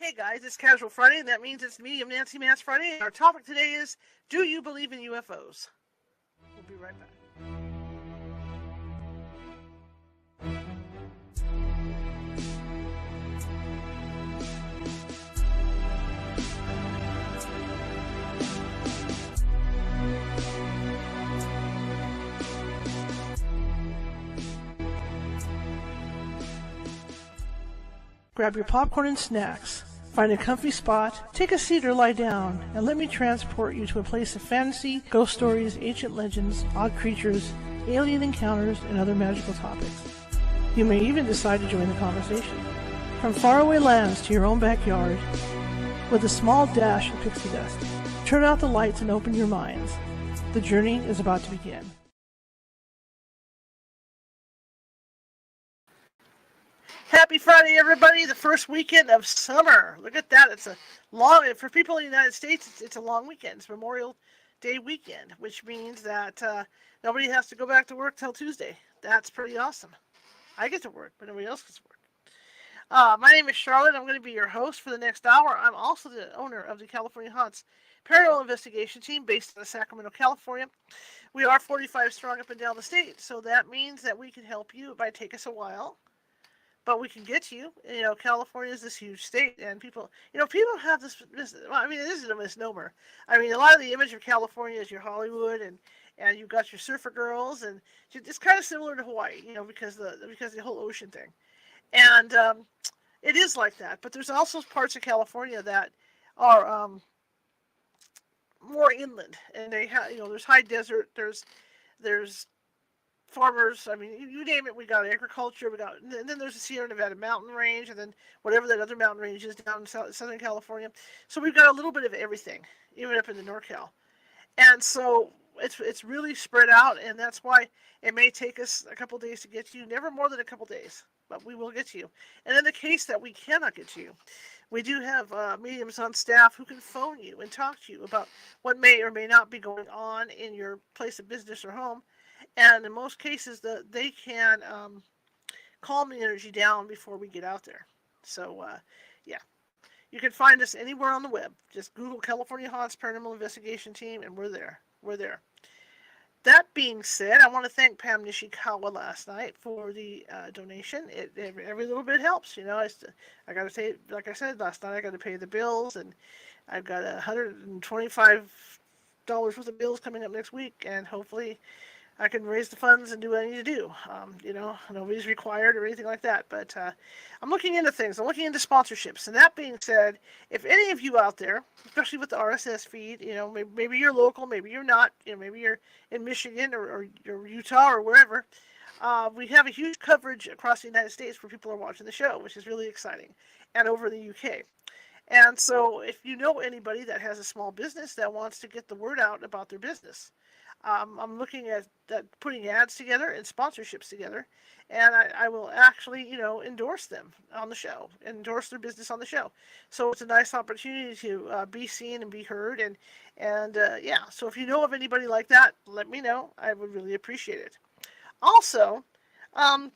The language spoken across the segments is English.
Hey guys, it's Casual Friday, and that means it's me, Nancy Matz Friday. And our topic today is, do you believe in UFOs? We'll be right back. Grab your popcorn and snacks. Find a comfy spot, take a seat or lie down, and let me transport you to a place of fantasy, ghost stories, ancient legends, odd creatures, alien encounters, and other magical topics. You may even decide to join the conversation. From faraway lands to your own backyard, with a small dash of pixie dust. Turn out the lights and open your minds. The journey is about to begin. Happy Friday, everybody! The first weekend of summer. Look at that. It's a long, for people in the United States, it's a long weekend. It's Memorial Day weekend, which means that nobody has to go back to work till Tuesday. That's pretty awesome. I get to work, but nobody else gets to work. My name is Charlotte. I'm going to be your host for the next hour. I'm also the owner of the California Haunts Paranormal Investigation Team based in Sacramento, California. We are 45 strong up and down the state, so that means that we can help you. It might take us a while, but we can get you. You know, California is this huge state, and people have this well, I mean, this is a misnomer. I mean, a lot of the image of California is your Hollywood, and you've got your surfer girls, and it's kind of similar to Hawaii, because the whole ocean thing. And it is like that, but there's also parts of California that are more inland, and they have, there's high desert, there's farmers. I mean, you name it. We got agriculture. And then there's the Sierra Nevada mountain range, and then whatever that other mountain range is down in Southern California. So we've got a little bit of everything, even up in the NorCal. And so it's really spread out, and that's why it may take us a couple days to get to you. Never more than a couple days, but we will get to you. And in the case that we cannot get to you, we do have mediums on staff who can phone you and talk to you about what may or may not be going on in your place of business or home. And in most cases, they can calm the energy down before we get out there. So, yeah. You can find us anywhere on the web. Just Google California Haunts Paranormal Investigation Team, and we're there. We're there. That being said, I want to thank Pam Nishikawa last night for the donation. Every little bit helps. I got to say, like I said last night, I got to pay the bills, and I've got $125 worth of bills coming up next week, and hopefully I can raise the funds and do what I need to do. Nobody's required or anything like that, but I'm looking into things. I'm looking into sponsorships. And that being said, if any of you out there, especially with the RSS feed, maybe you're local, maybe you're not, maybe you're in Michigan or Utah or wherever, we have a huge coverage across the United States where people are watching the show, which is really exciting, and over in the UK. And so if you know anybody that has a small business that wants to get the word out about their business, I'm looking at putting ads together and sponsorships together, and I will actually, endorse them on the show, endorse their business on the show. So it's a nice opportunity to be seen and be heard, and yeah. So if you know of anybody like that, let me know. I would really appreciate it. Also, I want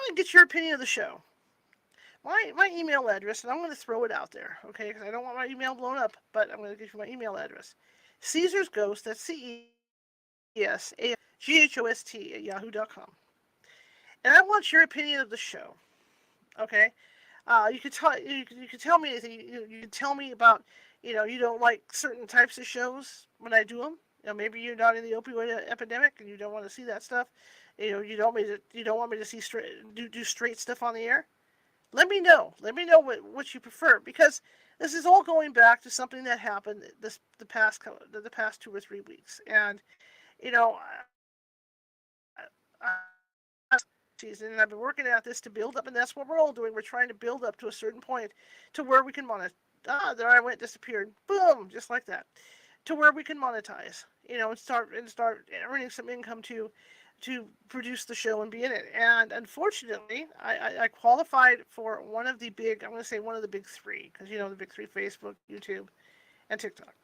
to get your opinion of the show. My email address, and I'm going to throw it out there, okay? Because I don't want my email blown up, but I'm going to give you my email address. Caesar's Ghost, that's CESAGHOST@yahoo.com. And I want your opinion of the show. Okay, you can tell me anything. You can tell me about you don't like certain types of shows when I do them. Maybe you're not in the opioid epidemic and you don't want to see that stuff. You don't want me to see do straight stuff on the air. Let me know. Let me know what you prefer, because this is all going back to something that happened the past 2 or 3 weeks. And season, and I've been working at this to build up, and that's what we're all doing. We're trying to build up to a certain point to where we can monetize. There I went, disappeared, boom, just like that, to where we can monetize, and start earning some income to produce the show and be in it. And unfortunately, I qualified for one of the big, I'm going to say one of the big three, because the big three: Facebook, YouTube, and TikTok.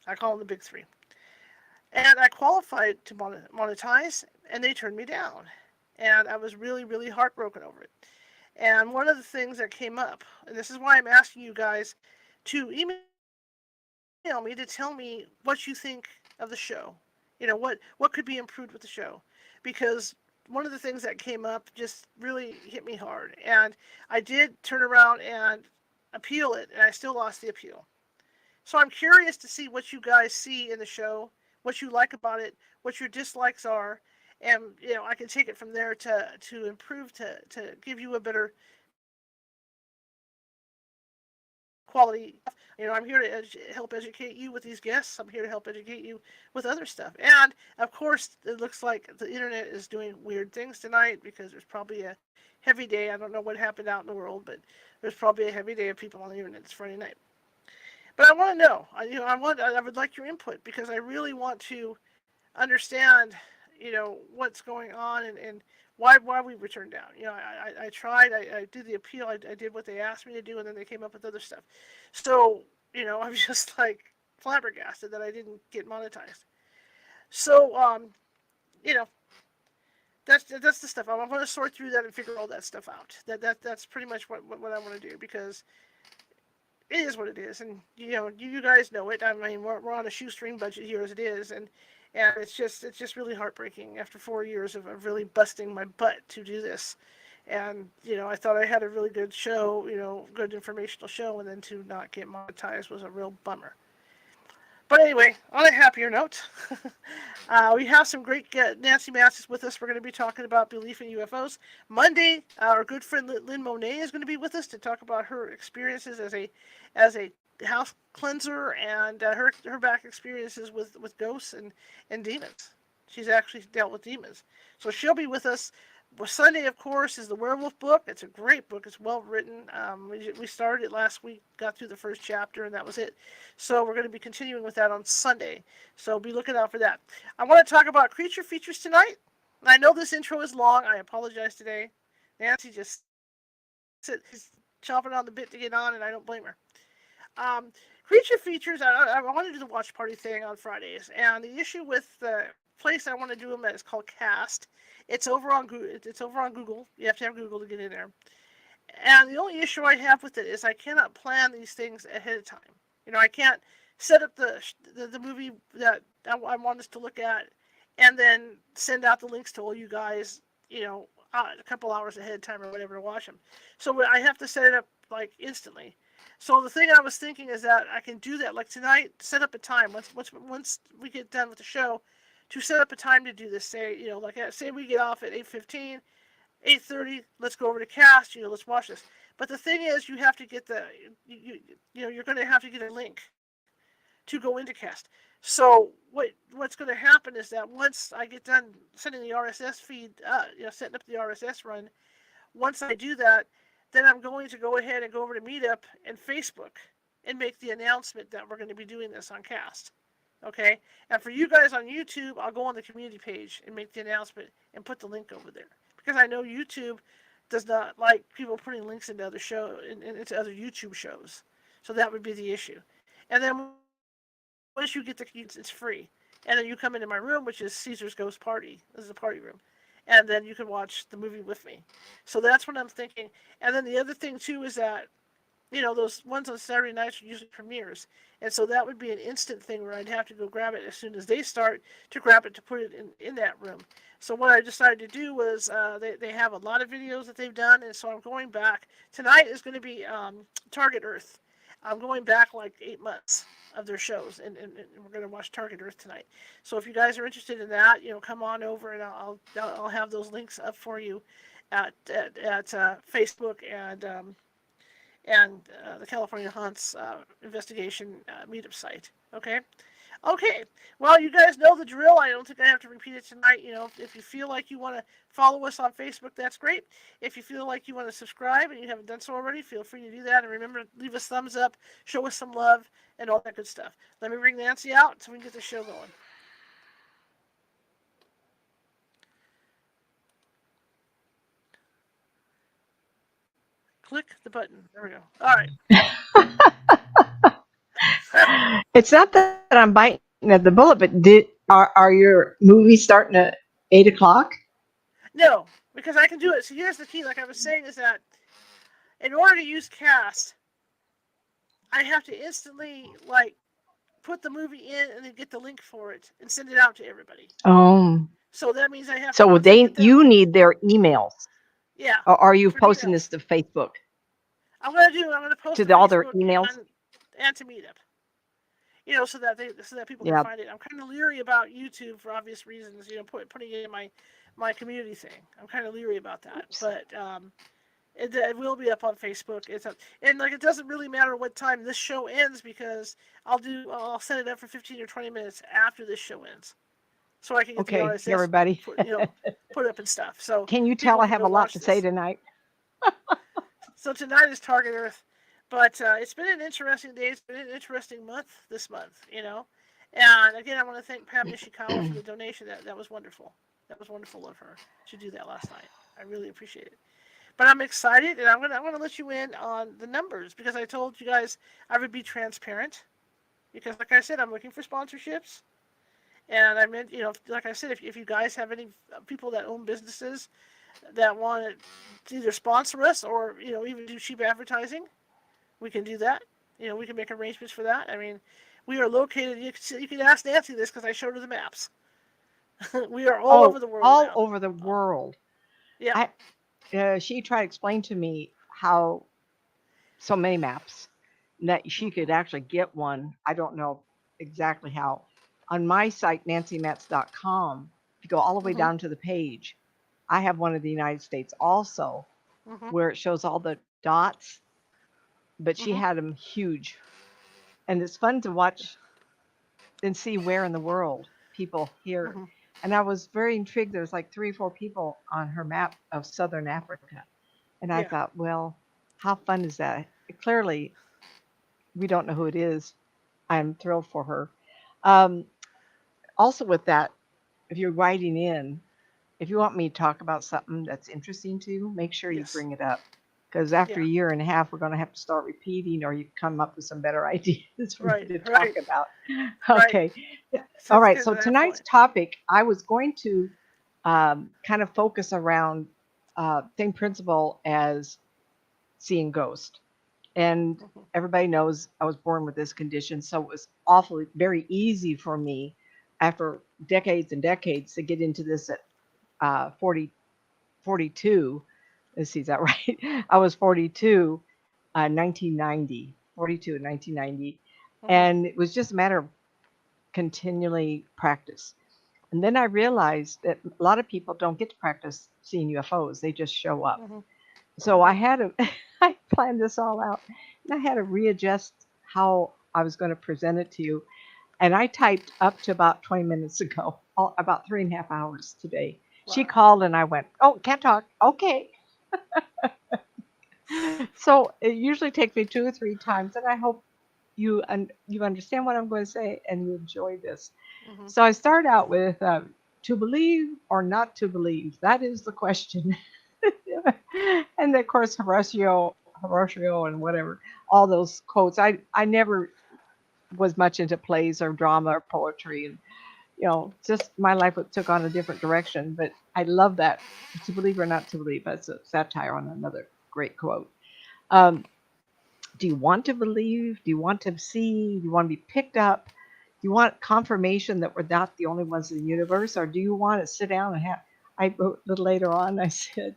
I call them the big three. And I qualified to monetize, and they turned me down. And I was really, really heartbroken over it. And one of the things that came up, and this is why I'm asking you guys to email me to tell me what you think of the show. What could be improved with the show, because one of the things that came up just really hit me hard, and I did turn around and appeal it, and I still lost the appeal. So I'm curious to see what you guys see in the show, what you like about it, what your dislikes are, and I can take it from there to improve, to give you a better quality. I'm here to help educate you with these guests. I'm here to help educate you with other stuff. And of course, it looks like the internet is doing weird things tonight, because there's probably a heavy day. I don't know what happened out in the world, but there's probably a heavy day of people on the internet. It's Friday night. But I want to know. I would like your input, because I really want to understand, what's going on, and why we were turned down. I tried. I did the appeal. I did what they asked me to do, and then they came up with other stuff. So I'm just like flabbergasted that I didn't get monetized. So you know, that's the stuff. I want to sort through that and figure all that stuff out. That's pretty much what I want to do, because it is what it is, and you guys know it. I mean, we're on a shoestring budget here as it is, and it's just really heartbreaking after 4 years of really busting my butt to do this. And I thought I had a really good show, good informational show, and then to not get monetized was a real bummer. But anyway, on a happier note, we have some great Nancy Matz is with us. We're going to be talking about belief in UFOs. Monday, our good friend Lynn Monet is going to be with us to talk about her experiences as a house cleanser, and her back experiences with ghosts and demons. She's actually dealt with demons, so she'll be with us. Well, Sunday, of course, is the Werewolf book. It's a great book. It's well written. We started it last week, got through the first chapter, and that was it. So we're going to be continuing with that on Sunday. So be looking out for that. I want to talk about creature features tonight. I know this intro is long. I apologize today. Nancy just is chomping on the bit to get on, and I don't blame her. Creature features, I want to do the watch party thing on Fridays. And the issue with the place I want to do them at is called Cast. It's over on Google. You have to have Google to get in there. And the only issue I have with it is I cannot plan these things ahead of time. I can't set up the movie that I want us to look at, and then send out the links to all you guys, a couple hours ahead of time or whatever to watch them. So I have to set it up like instantly. So the thing I was thinking is that I can do that, like tonight, set up a time once we get done with the show, to set up a time to do this. Say we get off at 8:15, 8:30. Let's go over to Cast. Let's watch this. But the thing is, you have to get you're going to have to get a link to go into Cast. So what's going to happen is that once I get done sending the RSS feed, setting up the RSS run, once I do that, then I'm going to go ahead and go over to Meetup and Facebook and make the announcement that we're going to be doing this on Cast. Okay? And for you guys on YouTube, I'll go on the community page and make the announcement and put the link over there. Because I know YouTube does not like people putting links into other into other YouTube shows. So that would be the issue. And then once you get it's free. And then you come into my room, which is Caesar's Ghost Party. This is a party room. And then you can watch the movie with me. So that's what I'm thinking. And then the other thing, too, is that, those ones on Saturday nights are usually premieres. And so that would be an instant thing where I'd have to go grab it as soon as they start, to grab it to put it in that room. So what I decided to do was they have a lot of videos that they've done. And so I'm going back. Tonight is going to be Target Earth. I'm going back like 8 months of their shows, and we're going to watch Target Earth tonight. So if you guys are interested in that, come on over, and I'll have those links up for you at Facebook and the California Haunts investigation meetup site. Okay. Well, you guys know the drill. I don't think I have to repeat it tonight. If you feel like you want to follow us on Facebook, that's great. If you feel like you want to subscribe and you haven't done so already, feel free to do that. And remember, leave us thumbs up, show us some love, and all that good stuff. Let me bring Nancy out so we can get the show going. Click the button. There we go. All right. It's not that I'm biting at the bullet, but are your movies starting at 8 o'clock? No, because I can do it. So here's the key. Like I was saying, is that In order to use Cast, I have to instantly like put the movie in and then get the link for it and send it out to everybody. Um, So that means I have to so once I get that you link. need their emails, Yeah, or are you for the posting this emails. to Facebook I'm gonna post to all their Facebook emails? and to Meetup. So that people can Yeah. find it. I'm kind of leery about YouTube for obvious reasons. Putting it in my community thing. I'm kind of leery about that, Oops. but it will be up on Facebook. And like it doesn't really matter what time this show ends because I'll set it up for 15 or 20 minutes after this show ends, so I can get the Okay, RSS everybody. put up and stuff. So Can you tell people I can have go a lot watch to say this. tonight? So tonight is Target Earth, but it's been an interesting day. It's been an interesting month this month, And again, I want to thank Pam Nishikawa for the donation. That was wonderful. That was wonderful of her to do that last night. I really appreciate it. But I'm excited, and I'm gonna let you in on the numbers because I told you guys I would be transparent. Because, like I said, I'm looking for sponsorships, and I meant, like I said, if you guys have any people that own businesses that want to either sponsor us or even do cheap advertising, we can do that. We can make arrangements for that. I mean, we are located. You can ask Nancy this because I showed her the maps. We are all Oh, over the world all now. over the world. Yeah. I She tried to explain to me how so many maps that she could Mm-hmm. actually get one. I don't know exactly how. On my site, nancymatzpsychic, if you go all the way Mm-hmm. down to the page, I have one of the United States also, Mm-hmm. where it shows all the dots, but she Mm-hmm. had them huge. And it's fun to watch and see where in the world people here. Mm-hmm. And I was very intrigued. There was like 3 or 4 people on her map of Southern Africa. And I Yeah. thought, well, how fun is that? Clearly, we don't know who it is. I'm thrilled for her. Um, Also, with that, if you're writing in, if you want me to talk about something that's interesting to you, make sure you Yes. bring it up. Because after Yeah. a year and a half, we're going to have to start repeating, or you come up with some better ideas for me Right. to talk Right. about. Right. Okay. So All it's right. getting So to that tonight's point. topic, I was going to kind of focus around same principle as seeing ghosts. And Mm-hmm. everybody knows I was born with this condition, so it was awfully very easy for me after decades and decades to get into this at 40, 42. Let's see, is that right? I was 42, 1990, 42 in 1990. Mm-hmm. And it was just a matter of continually practice. And then I realized that a lot of people don't get to practice seeing UFOs, they just show up. Mm-hmm. So I Mm-hmm. had to, I planned this all out, and I had to readjust how I was going to present it to you. And I typed up to about 20 minutes ago, about 3.5 hours today. She Wow. called and I went, "Oh, can't talk." Okay. So it usually takes me 2 or 3 times, and I hope you understand what I'm going to say and you enjoy this. Mm-hmm. So I start out with to believe or not to believe. That is the question. And of course, Horatio, and whatever, all those quotes. I never was much into plays or drama or poetry, and just my life took on a different direction. But I love that to believe or not to believe. That's a satire on another great quote. Um, do you want to believe? Do you want to see? Do you want to be picked up? Do you want confirmation that we're not the only ones in the universe, or do you want to sit down and have? I wrote a little later on. I said,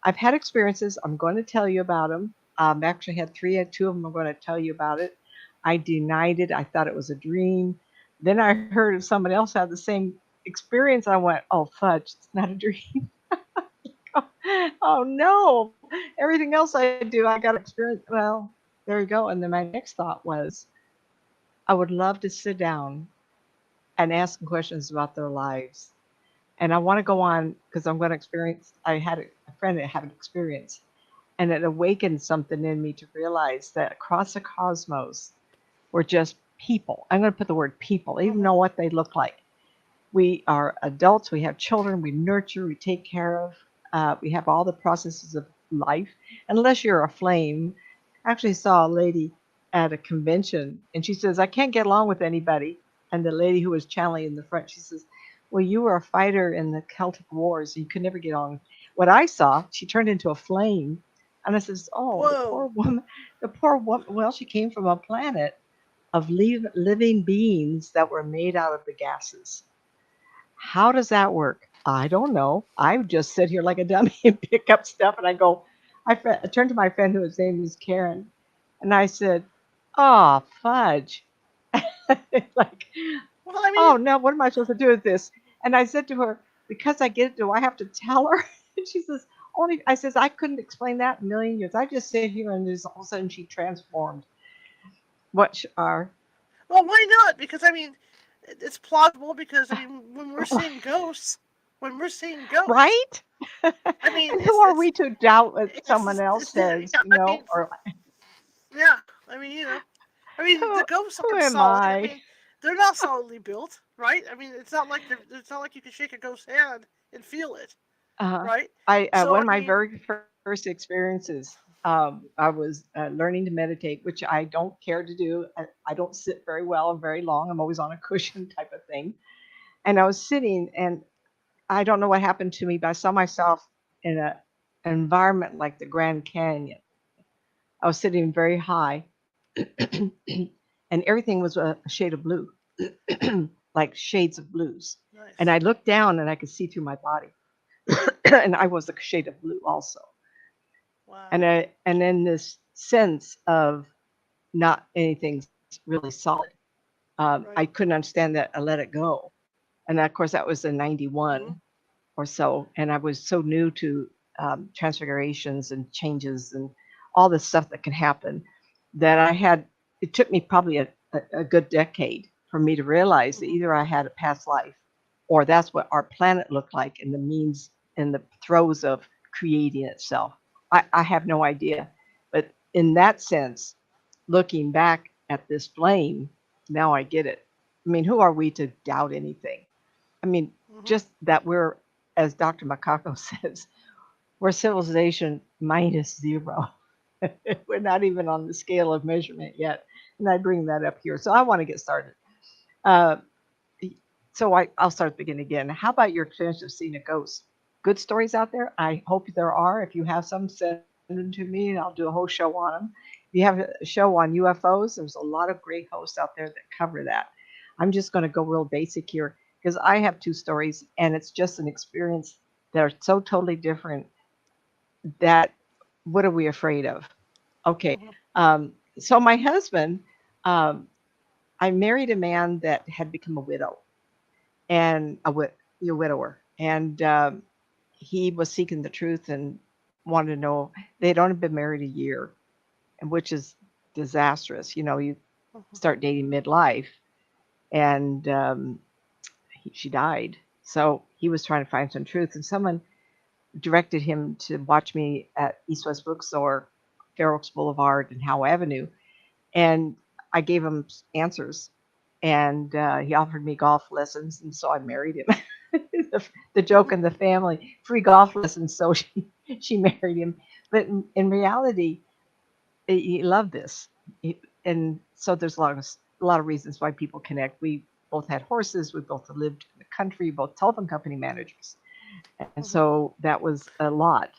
I've had experiences. I'm going to tell you about them. Actually, had three. Two of them I'm going to tell you about it. I denied it. I thought it was a dream. Then I heard of someone else had the same experience. I went, oh fudge, it's not a dream. Oh no, everything else I do, I got experience. Well, there you go. And then my next thought was, I would love to sit down and ask them questions about their lives. And I want to Mm-hmm. go on because I'm going to experience. I had a friend that had an experience, and it awakened something in me to realize that across the cosmos, we're just people. I'm going to put the word people, even Mm-hmm. know what they look like. We are adults, we have children, we nurture, we take care of, we have all the processes of life, unless you're a flame. I actually saw a lady at a convention, and she says, I can't get along with anybody. And the lady who was channeling in the front, she says, well, you were a fighter in the Celtic Wars. You could never get on. What I saw, she turned into a flame, And I says, oh, Whoa. the poor woman. Well, she came from a planet of living beings that were made out of the gases. How does that work? I don't know. I just sit here like a dummy and pick up stuff, and I go. I turned to my friend whose name is Karen, and I said, "Oh, fudge!" like, Well, I oh mean, no, what am I supposed to do with this? And I said to her, because I get it, do I have to tell her? And she says, only. I says, I couldn't explain that in a million years. I just sit here, and just all of a sudden she transformed. What are well, why not? Because I mean, it's plausible. Because I mean, when we're seeing ghosts, when we're seeing ghosts, right? I mean, And who are we to doubt what someone else it's says, yeah. you I mean, know? Or yeah. I mean, I mean, the who ghosts who aren't am solid. I I? mean, they're not solidly built, right? I mean, it's not like you can shake a ghost's hand and feel it, Uh, right? I So one I of my mean, very first experiences. I was learning to meditate, which I don't care to do. I don't sit very well and very long. I'm always on a cushion type of thing. And I was sitting, and I don't know what happened to me, but I saw myself in an environment like the Grand Canyon. I was sitting very high, and everything was a shade of blue, like shades of blues. And nice. I looked down, and I could see through my body, and I was a shade of blue also. Wow. And then this sense of not anything's really solid. I Right. couldn't understand that. I let it go. And of course, that was in Mm-hmm. 91 or so. And I was so new to transfigurations and changes and all this stuff that can happen that it took me probably a good decade for me to realize that Mm-hmm. either I had a past life or that's what our planet looked like in the means, in the throes of creating itself. I have no idea. But in that sense, looking back at this flame, now I get it. I mean, who are we to doubt anything? I mean, Mm-hmm. just that we're, as Dr. Makako says, we're civilization minus zero. We're not even on the scale of measurement yet. And I bring that up here. So I want to get started. Uh, I'll start at the beginning again. How about your experience of seeing a ghost? Good stories out there? I hope there are. If you have some, send them to me and I'll do a whole show on them. If you have a show on UFOs, there's a lot of great hosts out there that cover that. I'm just going to go real basic here because I have two stories and it's just an experience that are so totally different that what are we afraid of? Okay. Mm-hmm. So my husband, um, I married a man that had become a widow and a widower, and he was seeking the truth and wanted to know. They'd only been married a year, and which is disastrous. You know, you Mm-hmm. start dating midlife, and she died. So he was trying to find some truth, and someone directed him to watch me at East West Bookstore, Fair Oaks Boulevard, and Howe Avenue, and I gave him answers, and he offered me golf lessons, and so I married him. The joke in the family: free golf lessons, so she married him. But in reality, he loved this, and so there's a lot of reasons why people connect. We both had horses. We both lived in the country. Both telephone company managers, and Mm-hmm. so that was a lot.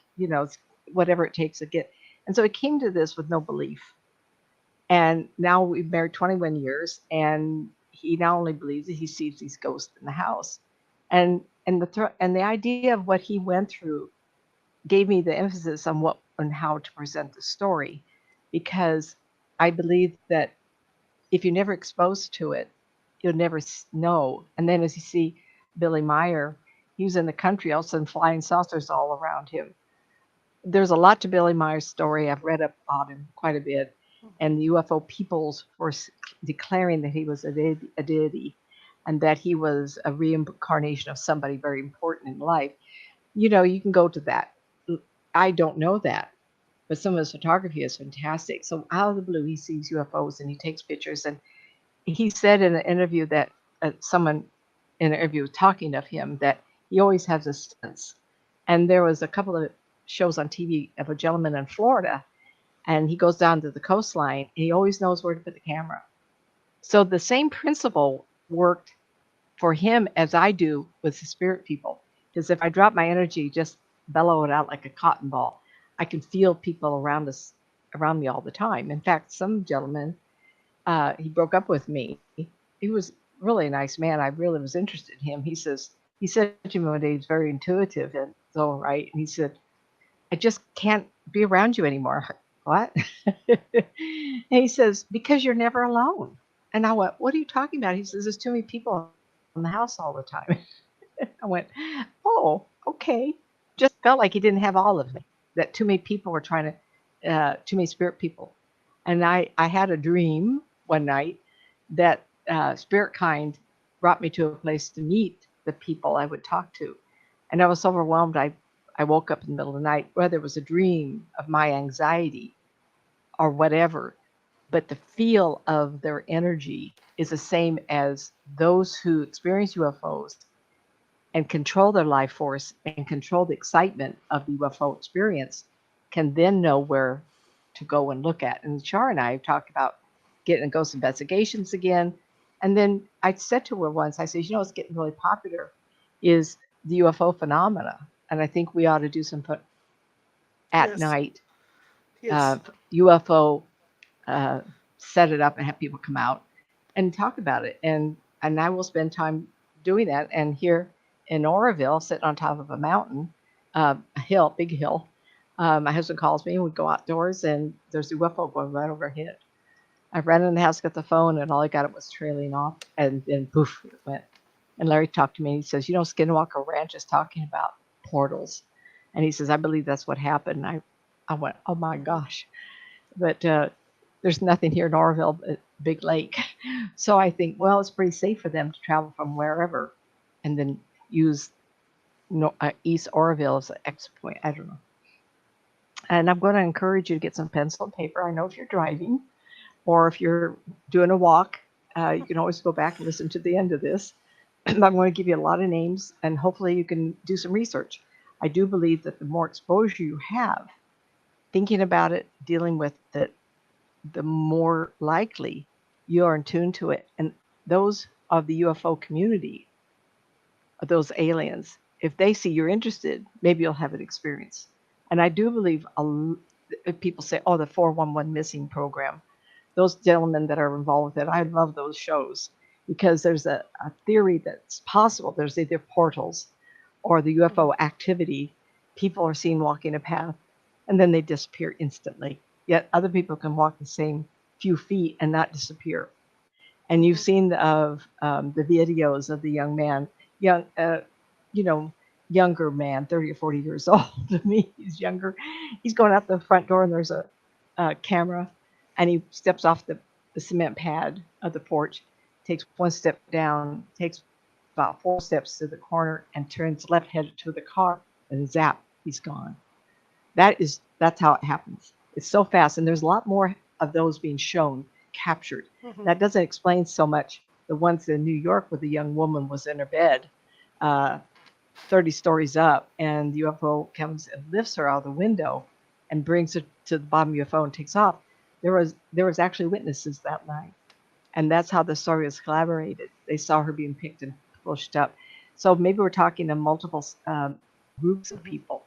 Whatever it takes to get. And so it came to this with no belief, and now we've married 21 years, and he not only believes that he sees these ghosts in the house, and the idea of what he went through gave me the emphasis on what and how to present the story, because I believe that if you're never exposed to it, you'll never know. And then as you see Billy Meyer, he was in the country, all of a sudden flying saucers all around him. There's a lot to Billy Meyer's story. I've read up on him quite a bit, and the UFO peoples were declaring that he was a deity, and that he was a reincarnation of somebody very important in life. You can go to that. I don't know that, but some of his photography is fantastic. So out of the blue, he sees UFOs and he takes pictures. And he said in an interview that someone in an interview was talking of him that he always has a sense. And there was a couple of shows on TV of a gentleman in Florida, and he goes down to the coastline and he always knows where to put the camera. So the same principle worked for him as I do with the spirit people. Because if I drop my energy, just bellow it out like a cotton ball. I can feel people around me all the time. In fact, some gentleman, he broke up with me. He was really a nice man. I really was interested in him. He said to me one day, he's very intuitive and so right. And he said, I just can't be around you anymore. What? And he says, because you're never alone. And I went, what are you talking about? He says, there's too many people in the house all the time. I went, oh, okay. Just felt like he didn't have all of me, that too many people were trying to, too many spirit people. And I had a dream one night that spirit kind brought me to a place to meet the people I would talk to. And I was so overwhelmed, I woke up in the middle of the night, whether it was a dream of my anxiety or whatever, but the feel of their energy is the same as those who experience UFOs and control their life force and control the excitement of the UFO experience can then know where to go and look at. And Char and I have talked about getting ghost investigations again. And then I said to her once, I said, you know, what's getting really popular is the UFO phenomena. And I think we ought to do some at Yes. night Yes. UFO, uh, set it up and have people come out and talk about it. And I will spend time doing that. And here in Oroville, sitting on top of a mountain, a hill, big hill, my husband calls me and we go outdoors and there's a UFO going right overhead. I ran in the house, got the phone, and all I got it was trailing off, and then poof, it went. And Larry talked to me. And he says, "You know, Skinwalker Ranch is talking about portals," and he says, "I believe that's what happened." And I went, "Oh my gosh!" But there's nothing here in Orville but Big Lake, so I think, well, it's pretty safe for them to travel from wherever, and then use East Orville as an exit point. I don't know. And I'm going to encourage you to get some pencil and paper. I know if you're driving or if you're doing a walk, you can always go back and listen to the end of this. I'm going to give you a lot of names, and hopefully you can do some research. I do believe that the more exposure you have, thinking about it, dealing with it, the more likely you are in tune to it. And those of the UFO community, those aliens, if they see you're interested, maybe you'll have an experience. And I do believe people say, oh, the 411 missing program, those gentlemen that are involved with it, I love those shows because there's a theory that's possible. There's either portals or the Mhm. UFO activity. People are seen walking a path and then they disappear instantly. Yet other people can walk the same few feet and not disappear. And you've Mhm. seen the videos of the young man, young, you know, younger man, 30 or 40 years old. To me, he's younger. He's going out the front door and there's a camera, and he steps off the cement pad of the porch, takes one step down, takes about 4 steps to the corner, and turns left headed to the car, and zap, he's gone. That's how it happens. It's so fast, and there's a lot more of those being shown, captured. Mhm. That doesn't explain so much the ones in New York where the young woman was in her bed, uh, 30 stories up, and the UFO comes and lifts her out of the window and brings her to the bottom of the UFO and takes off. There was actually witnesses that night, and that's how the story was collaborated. They saw her being picked and pushed up. So maybe we're talking to multiple groups of Mhm. people.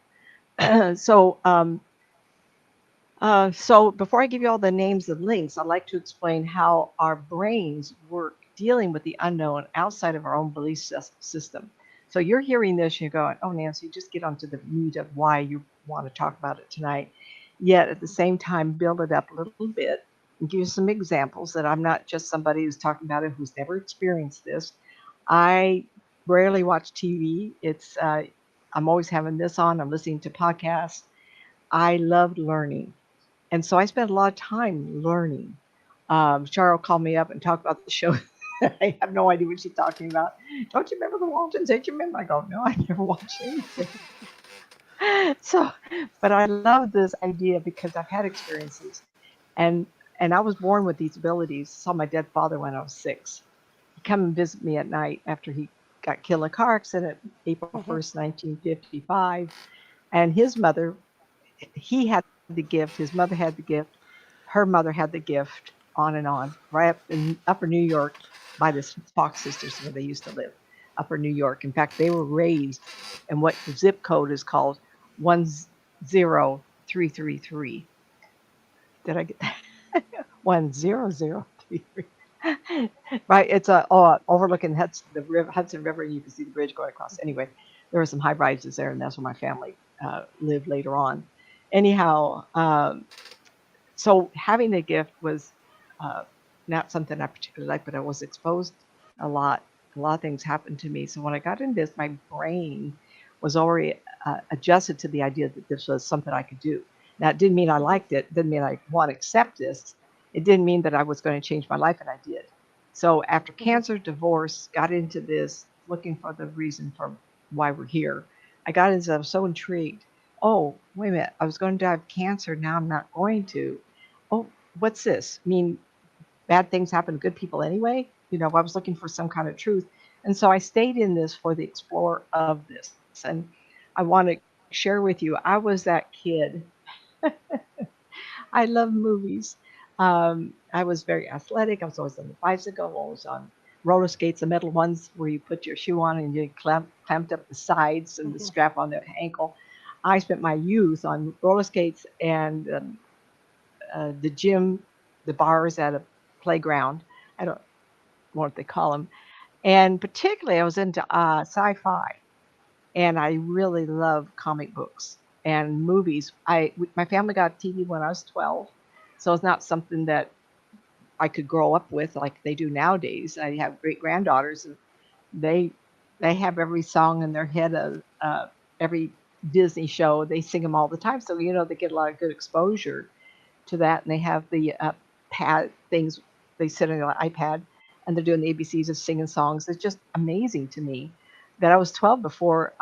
So before I give you all the names and links, I'd like to explain how our brains work dealing with the unknown outside of our own belief system. So you're hearing this and you're going, oh, Nancy, just get onto the meat of why you want to talk about it tonight. Yet at the same time, build it up a little bit and give you some examples that I'm not just somebody who's talking about it who's never experienced this. I rarely watch TV. I'm always having this on. I'm listening to podcasts. I love learning. And so I spent a lot of time learning. Cheryl called me up and talked about the show. I have no idea what she's talking about. Don't you remember the Waltons? Don't you remember? I go, no, I never watched anything. So, but I love this idea because I've had experiences, and and I was born with these abilities. Saw my dead father when I was 6. He'd come and visit me at night after he got killed in a car accident, Mhm. April 1st, 1955. And his mother, he had the gift. His mother had the gift. Her mother had the gift. On and on. Right up in Upper New York, by the Fox sisters where they used to live. Upper New York. In fact, they were raised in what the zip code is called 10 333. Did I get that? 10033. Right, it's overlooking Hudson River, and you can see the bridge going across. Anyway, there were some high rises there, and that's where my family lived later on. Anyhow, so having a gift was uh, not something I particularly liked, but I was exposed a lot. A lot of things happened to me. So when I got into this, my brain was already adjusted to the idea that this was something I could do. Now, it didn't mean I liked it. Didn't mean I want to accept this. It didn't mean that I was going to change my life, and I did. So after Mhm. cancer, divorce, got into this, looking for the reason for why we're here. I got into. I was so intrigued. Oh, wait a minute! I was going to die of cancer. Now I'm not going to. Oh, what's this? I mean, bad things happen to good people anyway. I was looking for some kind of truth. And so I stayed in this for the explorer of this. And I want to share with you, I was that kid. I love movies. I was very athletic. I was always on the bicycle, always on roller skates, the metal ones where you put your shoe on and you clamped up the sides and the Mhm. strap on the ankle. I spent my youth on roller skates and the gym, the bars at a playground. I don't know what they call them. And particularly, I was into sci-fi, and I really love comic books and movies. My family got TV when I was 12, so it's not something that I could grow up with like they do nowadays. I have great granddaughters, and they they have every song in their head of every Disney show. They sing them all the time, so they get a lot of good exposure to that, and they have the pad things. They sit on an iPad and they're doing the ABCs of singing songs. It's just amazing to me that I was 12 before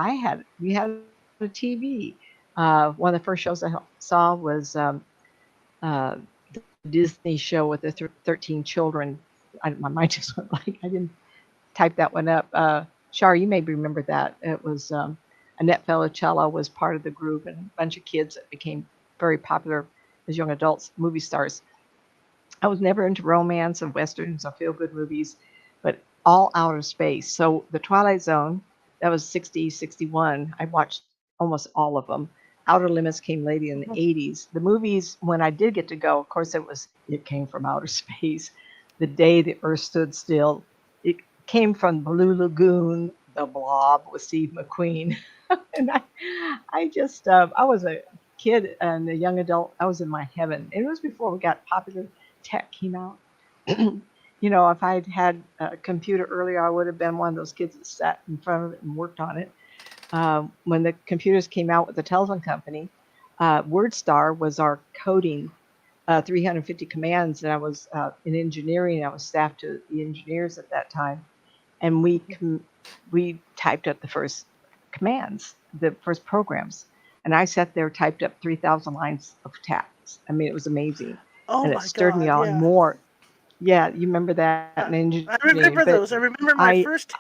we had a TV. One of the first shows I saw was uh, the Disney show with the 13 children. My mind just went blank. I didn't type that one up. Shar, you may remember that. It was Annette Felicello was part of the group, and a bunch of kids that became very popular as young adults, movie stars. I was never into romance and westerns or feel good movies, but all outer space. So the Twilight Zone, that was 60, 61. I watched almost all of them. Outer Limits came late in the Mhm. 80s. The movies, when I did get to go, of course, it came from outer space. The Day the Earth Stood Still. It came from Blue Lagoon, The Blob with Steve McQueen. And I was a kid and a young adult. I was in my heaven. It was before we got popular tech came out. If I'd had a computer earlier, I would have been one of those kids that sat in front of it and worked on it. When the computers came out with the telephone company, WordStar was our coding 350 commands, and I was in engineering. I was staffed to the engineers at that time, and we typed up the first commands, the first programs, and I sat there typed up 3,000 lines of text. I mean, it was amazing, Oh and it my stirred me God, on yeah. more. Yeah, you remember that in Yeah, I engineering, but remember those. I remember my I, first.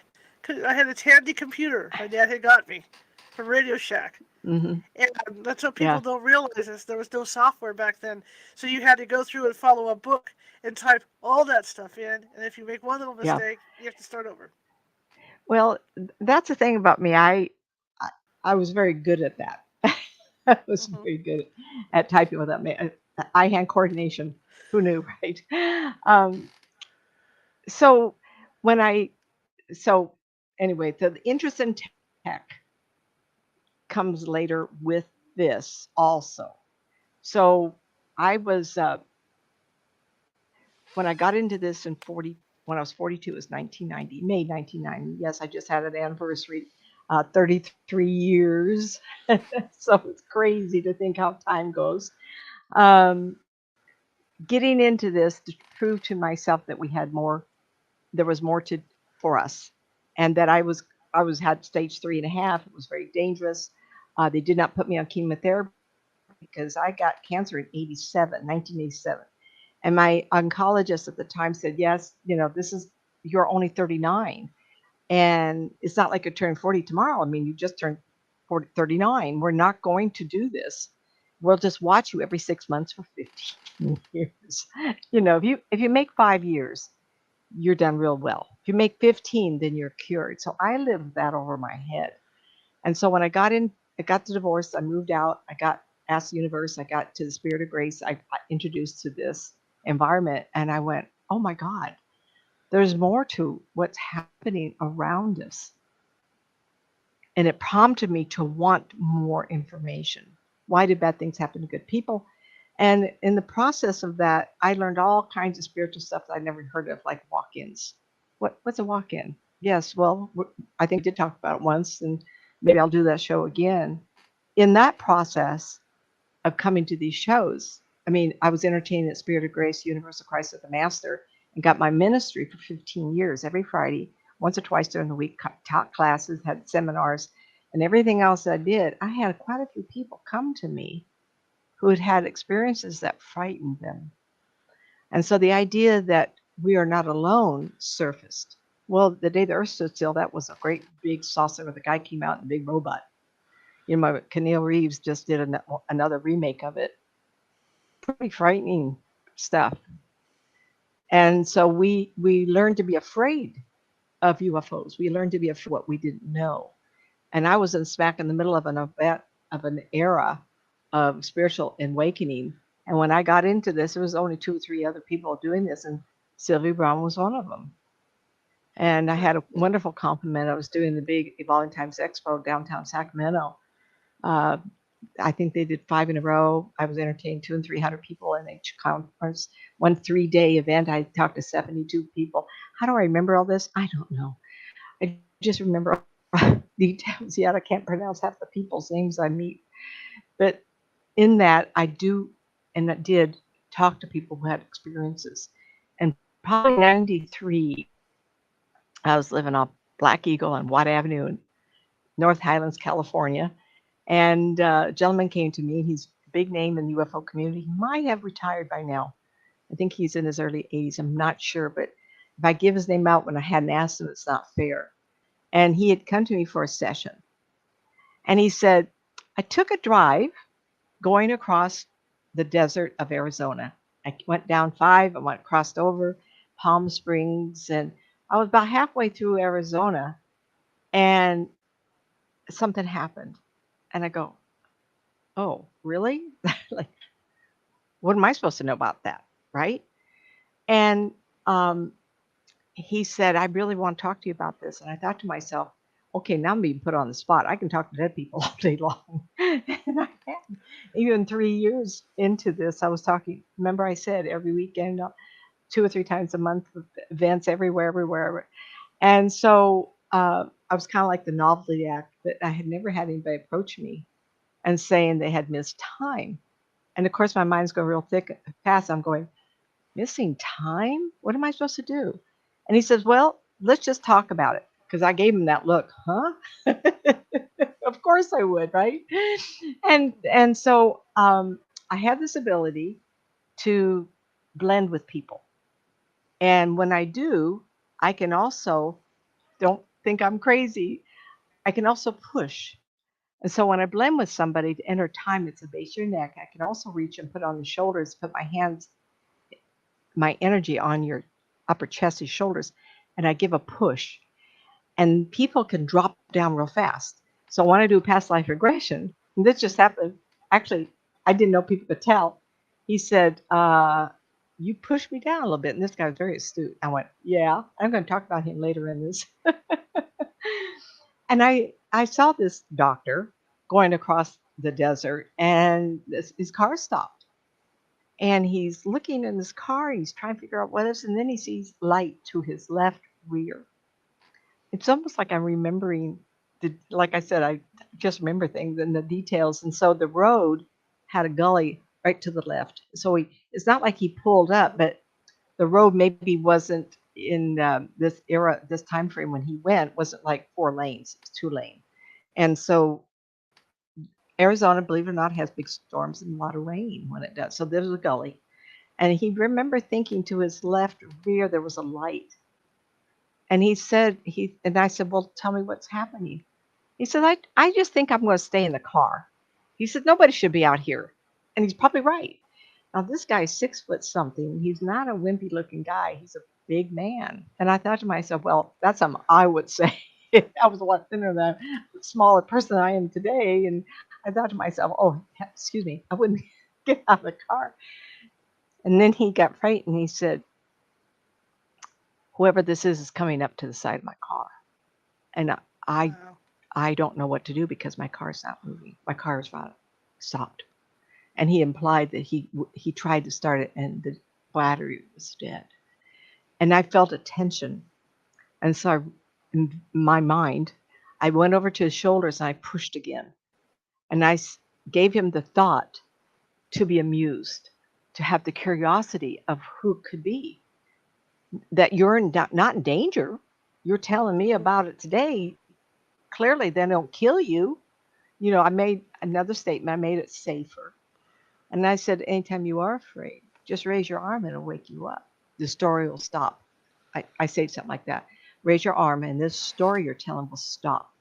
I had a Tandy computer. My dad had got me from Radio Shack, hmm and that's what yeah, people don't realize is there was no software back then, so you had to go through and follow a book and type all that stuff in. And if you make one little yeah. mistake, you have to start over. Well, that's the thing about me. I, I was very good at that. I was Hmm. very good at typing without eye-hand coordination. Who knew, right? Um, so when I so anyway, the interest in tech comes later with this also. So I was when I got into this in 40 when I was 42, it was 1990, May 1990. Yes, I just had an anniversary, 33 years. So it's crazy to think how time goes. Um, Getting into this to prove to myself that there was more to for us, and that I was had stage 3.5. It was very dangerous. They did not put me on chemotherapy because I got cancer in 1987, and my oncologist at the time said, "Yes, you're only 39, and it's not like you turn 40 tomorrow. I mean, you just turned 40, 39. We're not going to do this. We'll just watch you every 6 months for 15 years. If you make 5 years, you're done real well. If you make 15, then you're cured." So I lived that over my head. And so when I got the divorce, I moved out. I got asked the universe. I got to the spirit of grace. I got introduced to this environment, and I went, "Oh my God, there's more to what's happening around us." And it prompted me to want more information. Why did bad things happen to good people? And in the process of that, I learned all kinds of spiritual stuff that I'd never heard of, like walk-ins. What's a walk-in? Yes, well, I think we did talk about it once, and maybe I'll do that show again. In that process of coming to these shows, I mean, I was entertaining at Spirit of Grace, Universal Christ of the Master, and got my ministry for 15 years every Friday, once or twice during the week, taught classes, had seminars, and everything else I did. I had quite a few people come to me who had had experiences that frightened them. And so the idea that we are not alone surfaced. Well, the day the Earth stood still, that was a great big saucer where the guy came out in a big robot. You know, Keanu Reeves just did another remake of it. Pretty frightening stuff. And so we learned to be afraid of UFOs. We learned to be afraid of what we didn't know. And I was smack in the middle of an event of an era of spiritual awakening. And when I got into this, there was only 2 or 3 other people doing this, and Sylvie Brown was one of them. And I had a wonderful compliment. I was doing the big Evolving Times Expo downtown Sacramento. Uh, I think they did 5 in a row. I was entertaining 200 and 300 people in each conference. One 3-day event, I talked to 72 people. How do I remember all this? I don't know. I just remember details. Yet I can't pronounce half the people's names I meet. But in that, I do and I did talk to people who had experiences. And probably 93, I was living on Black Eagle on Watt Avenue in North Highlands, California. And a gentleman came to me. He's a big name in the UFO community. He might have retired by now. I think he's in his early 80s. I'm not sure. But if I give his name out when I hadn't asked him, it's not fair. And he had come to me for a session. And he said, I took a drive going across the desert of Arizona. I went down 5, I went crossed over Palm Springs, and I was about halfway through Arizona, and something happened. And I go, oh, really? Like, what am I supposed to know about that? Right? And he said, I really want to talk to you about this. And I thought to myself, okay, now I'm being put on the spot. I can talk to dead people all day long. And I had, even 3 years into this, I was talking, remember I said every weekend, 2 or 3 times a month, events everywhere. And so I was kind of like the novelty act, but I had never had anybody approach me and saying they had missed time. And of course, my mind's going real thick fast. I'm going, missing time? What am I supposed to do? And he says, well, let's just talk about it. Because I gave him that look, huh? Of course I would, right? And so I have this ability to blend with people. And when I do, I can also, don't think I'm crazy, I can also push. And so when I blend with somebody to enter time that's the base of your neck, I can also reach and put on the shoulders, put my hands, my energy on your upper chest, your shoulders, and I give a push. And people can drop down real fast. So when I do past life regression, and this just happened, actually, I didn't know people could tell. He said, you pushed me down a little bit. And this guy was very astute. I went, yeah, I'm going to talk about him later in this. And I saw this doctor going across the desert, and his car stopped. And he's looking in his car, he's trying to figure out what it is, and then he sees light to his left rear. It's almost like I'm remembering, like I said, I just remember things and the details. And so the road had a gully right to the left. So it's not like he pulled up, but the road maybe wasn't in this era, this time frame when he went, wasn't like 4 lanes, it was 2 lane. And so Arizona, believe it or not, has big storms and a lot of rain when it does. So there's a gully. And he remembered thinking to his left rear there was a light. And he said, and I said, well, tell me what's happening. He said, I just think I'm going to stay in the car. He said, nobody should be out here. And he's probably right. Now, this guy's 6 foot something. He's not a wimpy looking guy. He's a big man. And I thought to myself, well, that's something I would say. I was a lot thinner than the smaller person I am today. And I thought to myself, oh, excuse me, I wouldn't get out of the car. And then he got frightened. He said, whoever this is coming up to the side of my car. And I, Wow. I don't know what to do because my car's not moving. My car is stopped. And he implied that he tried to start it and the battery was dead. And I felt a tension. And so in my mind, I went over to his shoulders and I pushed again. And I gave him the thought to be amused, to have the curiosity of who it could be, that you're not in danger. You're telling me Mhm. about it today. Clearly, they don't kill you. I made another statement. I made it safer. And I said, anytime you are afraid, just raise your arm and it'll wake you up. The story will stop. I say something like that. Raise your arm and this story you're telling will stop.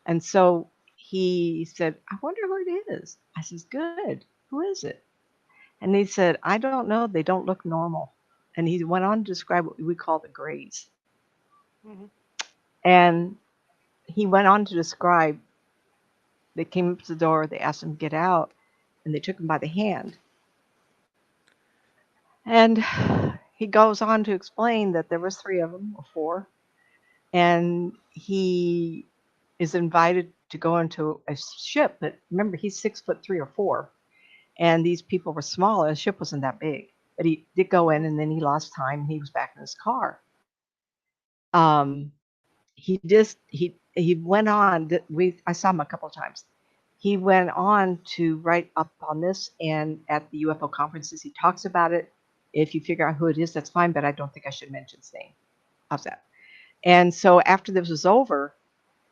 And so he said, I wonder who it is. I says, good. Who is it? And he said, I don't know. They don't look normal. And he went on to describe what we call the grays. Mhm. And he went on to describe they came up to the door, they asked him to get out, and they took him by the hand. And he goes on to explain that there was three of them or four, and he is invited to go into a ship. But remember, he's 6'3" or 4", and these people were smaller. The ship wasn't that big, but he did go in, Mhm. and then he lost time. And he was back in his car. Um, he went on. I saw him a couple of times. He went on to write up on this, and at the UFO conferences, he talks about it. If you figure out who it is, that's fine, but I don't think I should mention his name. How's that? And so after this was over,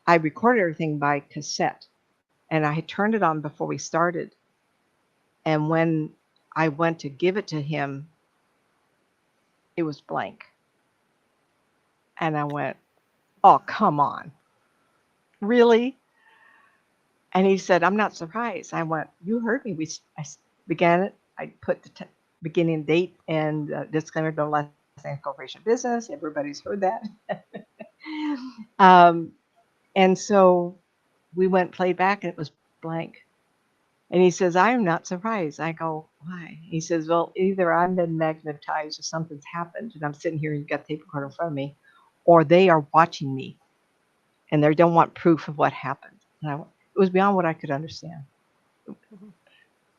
I recorded everything by cassette, and I had turned it on before we started. And when I went to give it to him, it was blank. And I went, oh, come on. Really? And he said, I'm not surprised. I went, you heard me. I began it. I put the beginning date and disclaimer, no last name corporation business. Everybody's heard that. um, and so we went, played back, and it was blank. And he says, I am not surprised. I go, why? He says, well, either I've been magnetized or something's happened, and I'm sitting here and you've got the tape recorder in front of me, or they are watching me and they don't want proof of what happened. And it was beyond what I could understand. Mhm.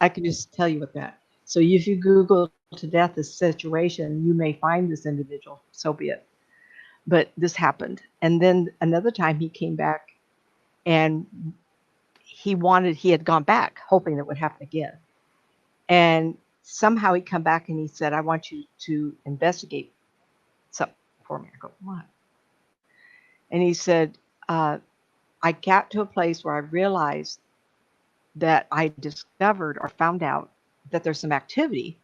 I can just tell you with that. So if you Google to death this situation, you may find this individual. So be it. But this happened. And then another time he came back and he had gone back hoping it would happen again. And somehow he come back and he said, I want you to investigate something for me. I go, what? And he said, I got to a place where I realized that I discovered or found out that there's some activity.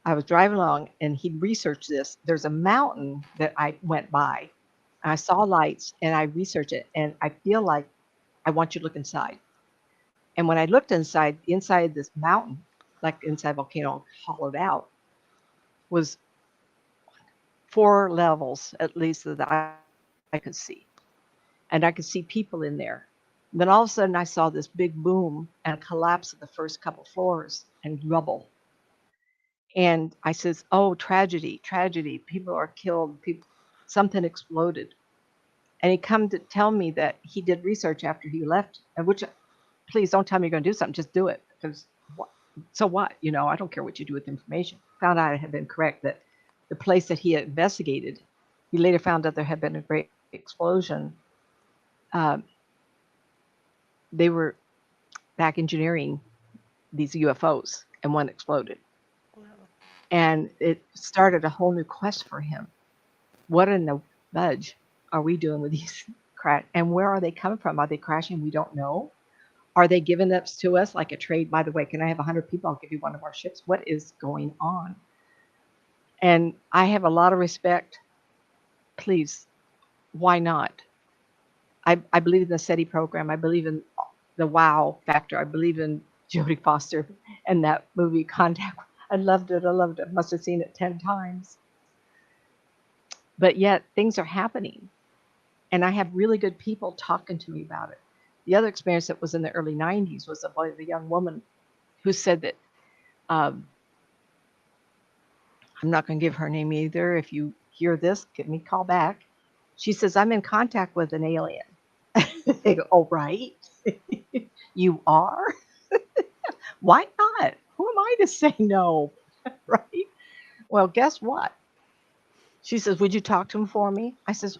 I was driving along and he researched this. There's a mountain that I went by. I saw lights and I researched it and I feel like I want you to look inside. And when I looked inside this mountain, like inside volcano hollowed out, was 4 levels at least that I could see. And I could see people in there. And then all of a sudden I saw this big boom and a collapse of the first couple floors and rubble. And I says, "Oh, tragedy, tragedy! People are killed. Something exploded." And he come to tell me that he did research after he left, and which, please don't tell me you're going to do something. Just do it, because what? So what? I don't care what you do with information. Found out I had been correct that the place that he had investigated, he later found out there had been a great explosion. Um, they were back engineering these UFOs, and one exploded, Wow. and it started a whole new quest for him. What in the fudge are we doing with these crash? And where are they coming from? Are they crashing? We don't know. Are they giving this to us like a trade? By the way, can I have 100 people? I'll give you one of our ships. What is going on? And I have a lot of respect. Please, why not? I believe in the SETI program. I believe in the wow factor. I believe in Jodie Foster and that movie Contact. I loved it. I loved it. Must have seen it 10 times. But yet things are happening. And I have really good people talking to me about it. the other experience that was in the early 90s was about a young woman who said that, um, I'm not going to give her name either. If you hear this, give me a call back. She says, I'm in contact with an alien. They go, oh, right. You are? Why not? Who am I to say no? Right? Well, guess what? She says, would you talk to him for me? I says,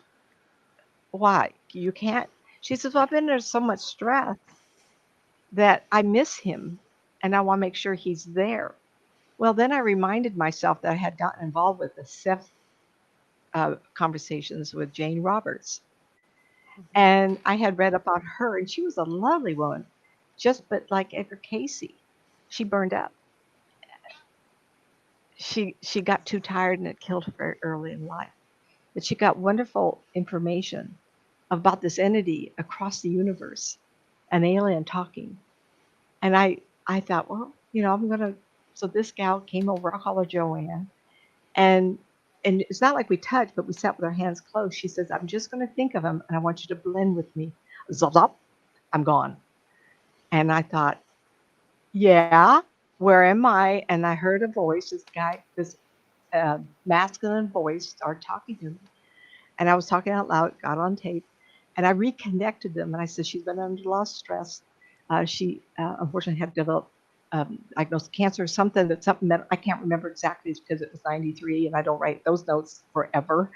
why? You can't. She says, well, I've been under so much stress that I miss him and I want to make sure he's there. Well, then I reminded myself that I had gotten involved with the Seth conversations with Jane Roberts. Mhm. And I had read about her, and she was a lovely woman, just but like Edgar Casey, she burned up. She got too tired, and it killed her very early in life. But she got wonderful information about this entity across the universe, an alien talking. And I thought, well, I'm gonna. So this gal came over. I'll call her Joanne, and and it's not like we touched, but we sat with our hands closed. She says, I'm just going to think of him, and I want you to blend with me. Zop, zop, I'm gone. And I thought, yeah, where am I? And I heard a voice, this masculine voice start talking to me. And I was talking out loud, got on tape, and I reconnected them. And I said, she's been under a lot of stress. She unfortunately had developed diagnosed cancer or something that I can't remember exactly because it was 93 and I don't write those notes forever.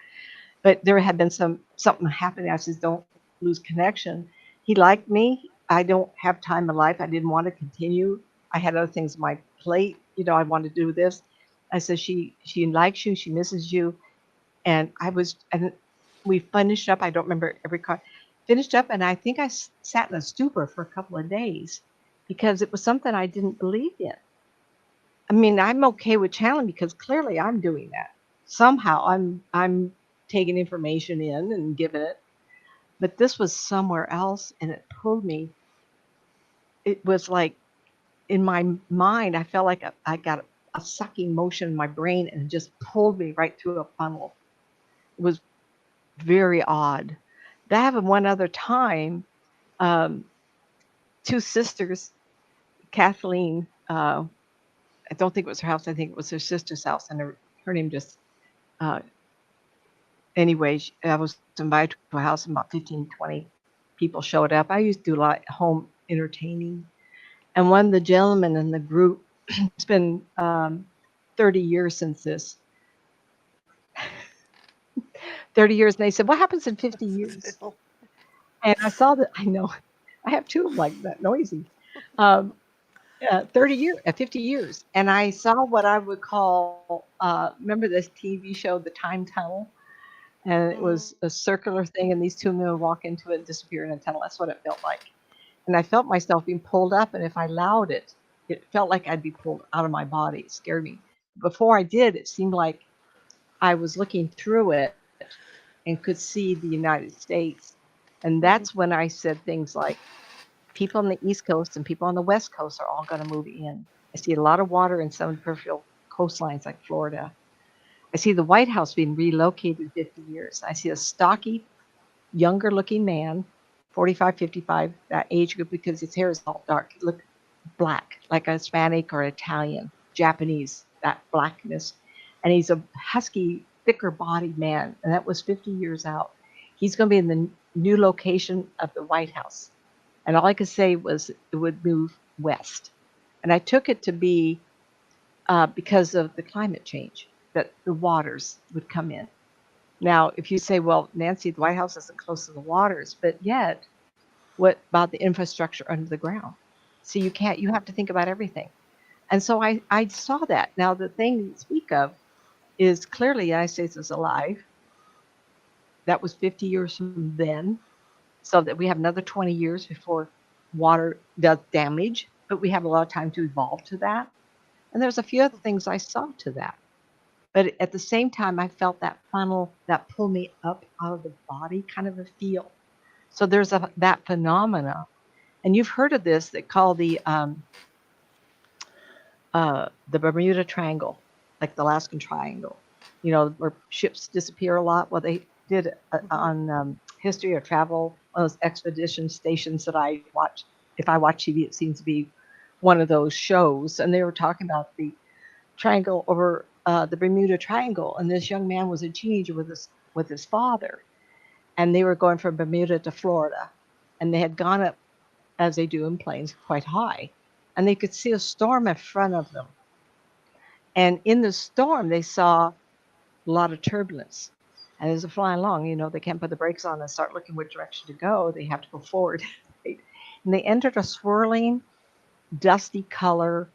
But there had been something happening. I said, don't lose connection. He liked me. I don't have time in life. I didn't want to continue. I had other things on my plate. I wanted to do this. I said, she likes you. She misses you. And we finished up. I don't remember every card. Finished up, and I think I sat in a stupor for a couple of days because it was something I didn't believe in. I mean, I'm okay with channeling because clearly I'm doing that. Somehow I'm taking information in and giving it, but this was somewhere else, and it pulled me. It was like in my mind, I felt like I got a sucking motion in my brain, and it just pulled me right through a funnel. It was very odd. That happened one other time. Um, Two sisters, Kathleen. I don't think it was her house. I think it was her sister's house, and her name just. Uh, anyway, I was invited to a house, and about 15, 20 people showed up. I used to do a lot of home entertaining, and one of the gentlemen in the group. It's been 30 years since this. 30 years, and they said, "What happens in 50 years?" Still. And I saw that. I know. I have two of them like that, noisy. Um, 30 years, 50 years. And I saw what I would call, remember this TV show, The Time Tunnel? And it Mhm. was a circular thing, and these two men would walk into it and disappear in a tunnel. That's what it felt like. And I felt myself being pulled up, and if I allowed it, it felt like I'd be pulled out of my body. It scared me. Before I did, it seemed like I was looking through it and could see the United States. And that's Mhm. when I said things like, people on the East Coast and people on the West Coast are all going to move in. I see a lot of water in some peripheral coastlines like Florida. I see the White House being relocated 50 years. I see a stocky, younger looking man, 45, 55, that age group, because his hair is all dark. Look black, like a Hispanic or Italian, Japanese, that blackness. And he's a husky, thicker bodied man. And that was 50 years out. He's going to be in the new location of the White House. And all I could say was it would move west. And I took it to be because of the climate change, that the waters would come in. Now, if you say, well, Nancy, the White House isn't close to the waters, but yet, what about the infrastructure under the ground? So you have to think about everything. And so I saw that. Now, the thing you speak of is clearly the United States is alive. That was 50 years from then. So that we have another 20 years before water does damage, but we have a lot of time to evolve to that. And there's a few other things I saw to that. But at the same time, I felt that funnel that pulled me up out of the body kind of a feel. So there's that phenomena. And you've heard of this that called the Bermuda Triangle, like the Alaskan Triangle, where ships disappear a lot. Well, they did Mhm. on history or travel one of those expedition stations that I watch. If I watch TV, it seems to be one of those shows. And they were talking about the triangle over the Bermuda Triangle, and this young man was a teenager with his father, and they were going from Bermuda to Florida, and they had gone up as they do in planes quite high, and they could see a storm in front of them. And in the storm, they saw a lot of turbulence. And as they're flying along, they can't put the brakes on and start looking which direction to go. They have to go forward. Right? And they entered a swirling, dusty color,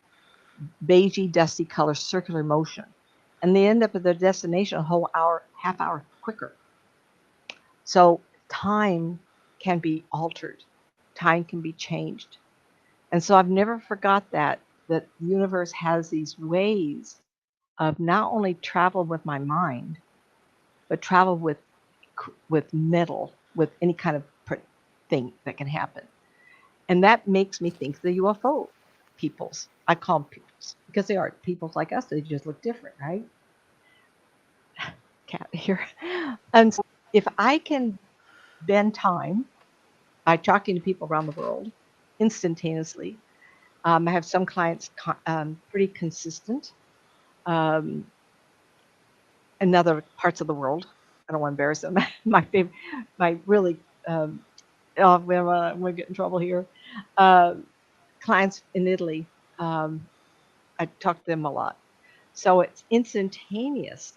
beigey, dusty color, circular motion. And they end up at their destination a whole hour, half hour quicker. So time can be altered. Time can be changed. And so I've never forgot that the universe has these ways of not only travel with my mind, but travel with metal, with any kind of thing that can happen. And that makes me think the UFO peoples. I call them peoples because they are peoples like us. They just look different, right? Cat here. And so if I can bend time by talking to people around the world instantaneously, I have some clients pretty consistent in other parts of the world. I don't want to embarrass them. My favorite, my really, oh, I'm going to get in trouble here. Uh, Clients in Italy, I talk to them a lot. So it's instantaneous,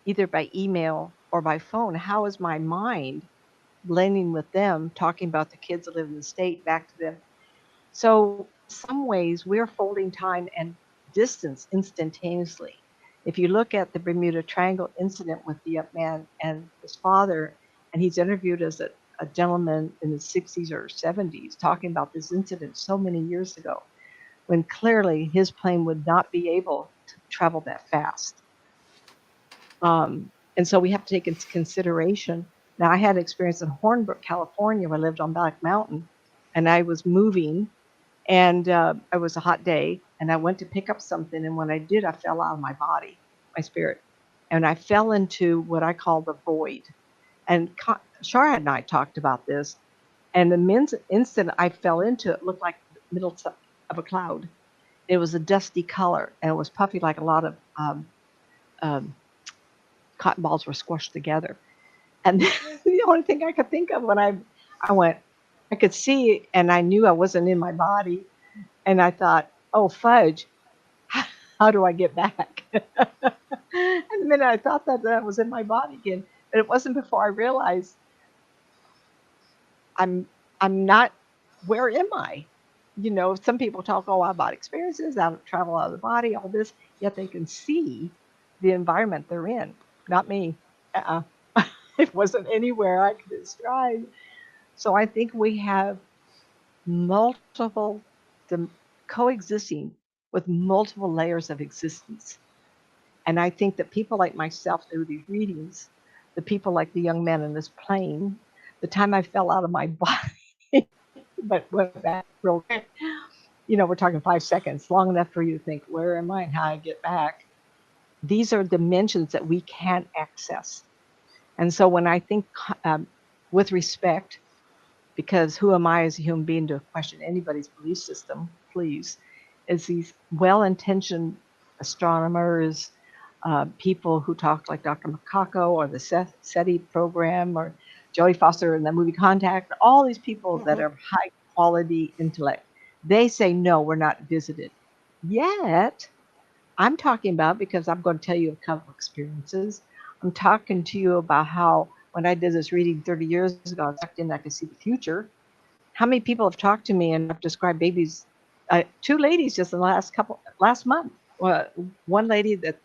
either by email or by phone. How is my mind blending with them, talking about the kids that live in the state back to them? So in some ways, we're folding time and distance instantaneously. If you look at the Bermuda Triangle incident with the young man and his father, and he's interviewed as a gentleman in the 60s or 70s talking about this incident so many years ago, when clearly his plane would not be able to travel that fast. And so we have to take into consideration. Now, I had experience in Hornbrook, California, where I lived on Black Mountain, and I was moving, and it was a hot day, and I went to pick up something, and when I did, I fell out of my body, my spirit, and I fell into what I call the void. And Shara and I talked about this, and the instant I fell into it looked like the middle of a cloud. It was a dusty color, and it was puffy like a lot of um, cotton balls were squished together. And the only thing I could think of when I went, I could see, and I knew I wasn't in my body, and I thought, oh fudge, how do I get back? And the minute I thought that was in my body again, but it wasn't before I realized I'm I'm not. Where am I? Some people talk about experiences, out of travel out of the body, all this, yet they can see the environment they're in. Not me. Uh-uh. It wasn't anywhere I could describe. So I think we have multiple, the coexisting with multiple layers of existence. And I think that people like myself through these readings, the people like the young man in this plane, the time I fell out of my body, but went back real quick, we're talking 5 seconds, long enough for you to think, where am I and how I get back? These are dimensions that we can't access. And so when I think with respect, because who am I as a human being to question anybody's belief system, please, is these well-intentioned astronomers, people who talk like Dr. Makako or the SETI program or Jodie Foster in the movie Contact, all these people that are high quality intellect, they say, no, we're not visited. Yet, I'm talking about, because I'm going to tell you a couple experiences, I'm talking to you about how when I did this reading 30 years ago, I sucked in, I could see the future. How many people have talked to me and I've described babies? Two ladies just in the last month. One lady that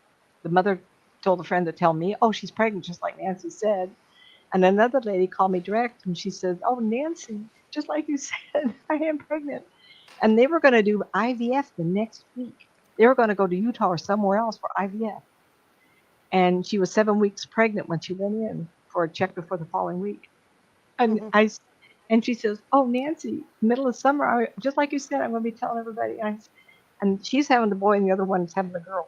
the mother told a friend to tell me, oh, she's pregnant, just like Nancy said. And another lady called me direct and she said, oh, Nancy, just like you said, I am pregnant. And they were going to do IVF the next week. They were going to go to Utah or somewhere else for IVF. And she was 7 weeks pregnant when she went in for a check before the following week. And and she says, oh, Nancy, middle of summer, just like you said, I'm going to be telling everybody. And she's having the boy and the other one's having the girl.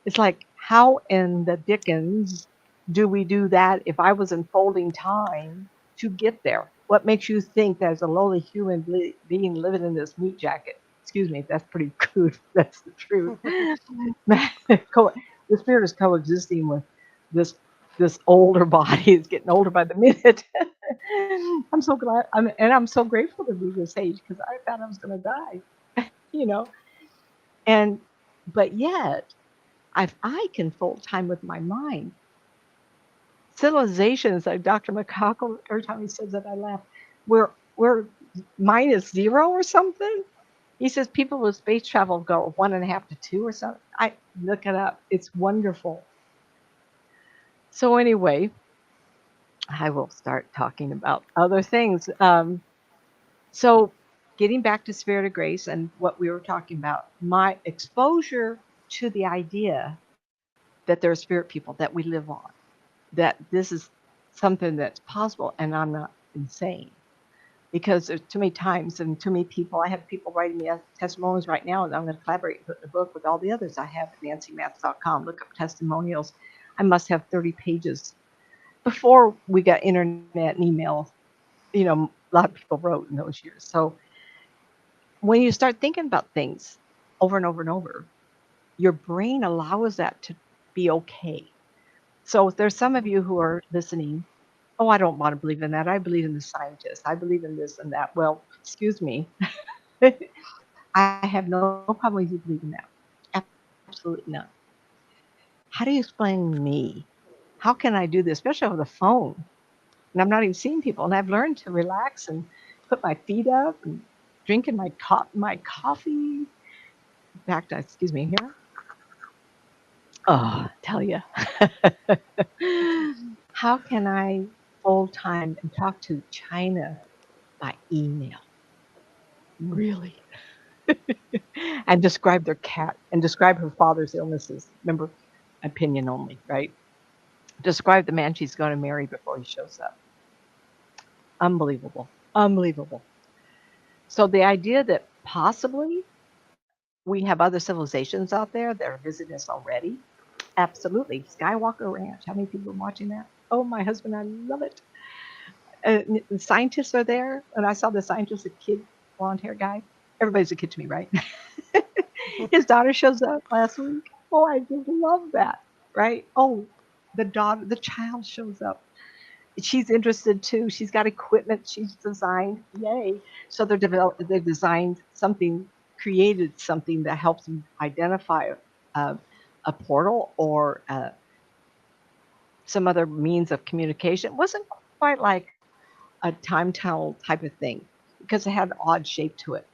It's like, how in the dickens do we do that if I was unfolding time to get there? what makes you think there's a lowly human being living in this meat jacket? Excuse me, that's pretty crude. That's the truth. The spirit is coexisting with this this older body. It's getting older by the minute. I'm so glad, and I'm so grateful to be this age because I thought I was going to die. You know, and but yet, if I can full time with my mind, civilizations like Dr. McCockle, every time he says that, I laugh. We're minus zero or something. He says people with space travel go 1.5 to 2 or something. I look it up. It's wonderful. So anyway, I will start talking about other things. So getting back to Spirit of Grace and what we were talking about, my exposure to the idea that there are spirit people that we live on, that this is something that's possible, and I'm not insane. Because there's too many times and too many people. I have people writing me testimonials right now, and I'm going to collaborate and put in a book with all the others I have at nancymatzpsychic.com. Look up testimonials. I must have 30 pages. Before we got internet and email, a lot of people wrote in those years. So when you start thinking about things over and over and over, your brain allows that to be okay. So if there's some of you who are listening, oh, I don't want to believe in that. I believe in the scientists. I believe in this and that. Well, excuse me. I have no problem with you believing that. Absolutely none. How do you explain me? How can I do this, especially over the phone? And I'm not even seeing people. And I've learned to relax and put my feet up and drinking my coffee. Back to, excuse me, here. Oh, tell you. How can I full time and talk to China by email? Really? And describe their cat and describe her father's illnesses. Remember, opinion only, right? Describe the man she's going to marry before he shows up. Unbelievable. Unbelievable. So the idea that possibly we have other civilizations out there that are visiting us already. Absolutely. Skywalker Ranch. How many people are watching that? Oh, my husband, I love it. The scientists are there. And I saw the scientist, a kid, blonde hair guy. Everybody's a kid to me, right? His daughter shows up last week. Oh, I just love that, right? Oh, the child shows up. She's interested too. She's got equipment she's designed. Yay! So they've designed something, created something that helps them identify uh, a portal or some other means of communication. It wasn't quite like a time tunnel type of thing because it had an odd shape to it.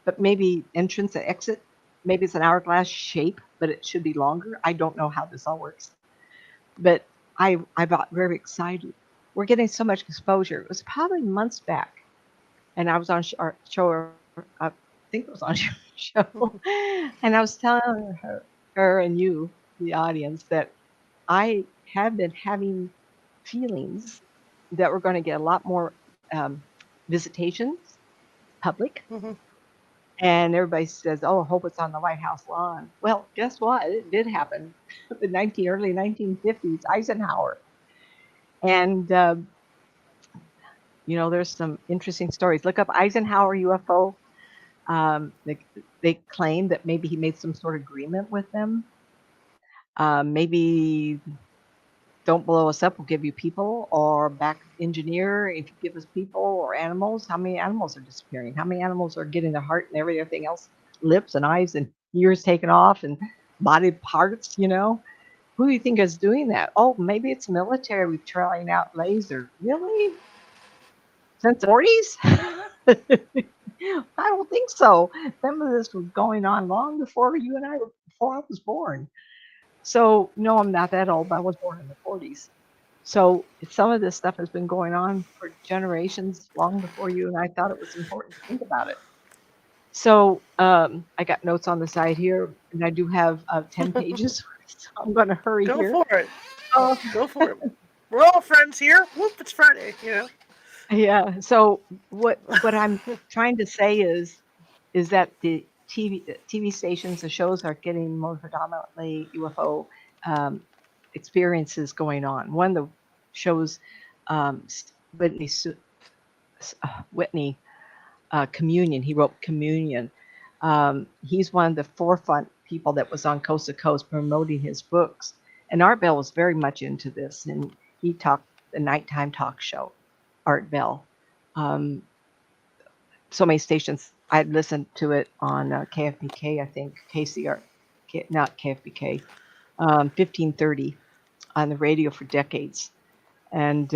But maybe entrance and exit. Maybe it's an hourglass shape, but it should be longer. I don't know how this all works. But I got very excited. We're getting so much exposure. It was probably months back, and I was on our show. I think it was on your show, and I was telling her and you, the audience, that I have been having feelings that we're going to get a lot more visitations, public, Mhm. and everybody says, "Oh, I hope it's on the White House lawn." Well, guess what? It did happen. The early 1950s, Eisenhower, and there's some interesting stories. Look up Eisenhower UFO. They claim that maybe he made some sort of agreement with them. Maybe don't blow us up, we'll give you people, or back engineer if you give us people or animals. How many animals are disappearing? How many animals are getting their heart and everything else, lips and eyes and ears taken off and body parts? Who do you think is doing that? Oh, maybe it's military. We're trying out laser. Really? Since the 40s? I don't think so. Some of this was going on long before you and I were, before I was born. So, no, I'm not that old, but I was born in the 40s. So, some of this stuff has been going on for generations long before you and I thought it was important to think about it. So, I got notes on the side here, and I do have 10 pages. So I'm going to hurry Go here. for it. Oh, Go for it. We're all friends here. Whoop! It's Friday. yeah. So, what I'm trying to say is that the TV stations, the shows are getting more predominantly UFO um, experiences going on. One of the shows, Whitney Whitney, Communion. He wrote Communion. He's one of the forefront people that was on Coast to Coast promoting his books. And Art Bell was very much into this, and he talked the nighttime talk show, Art Bell. Um, so many stations. I'd listened to it on KFBK, I think, KCR, not KFBK, 1530 on the radio for decades. And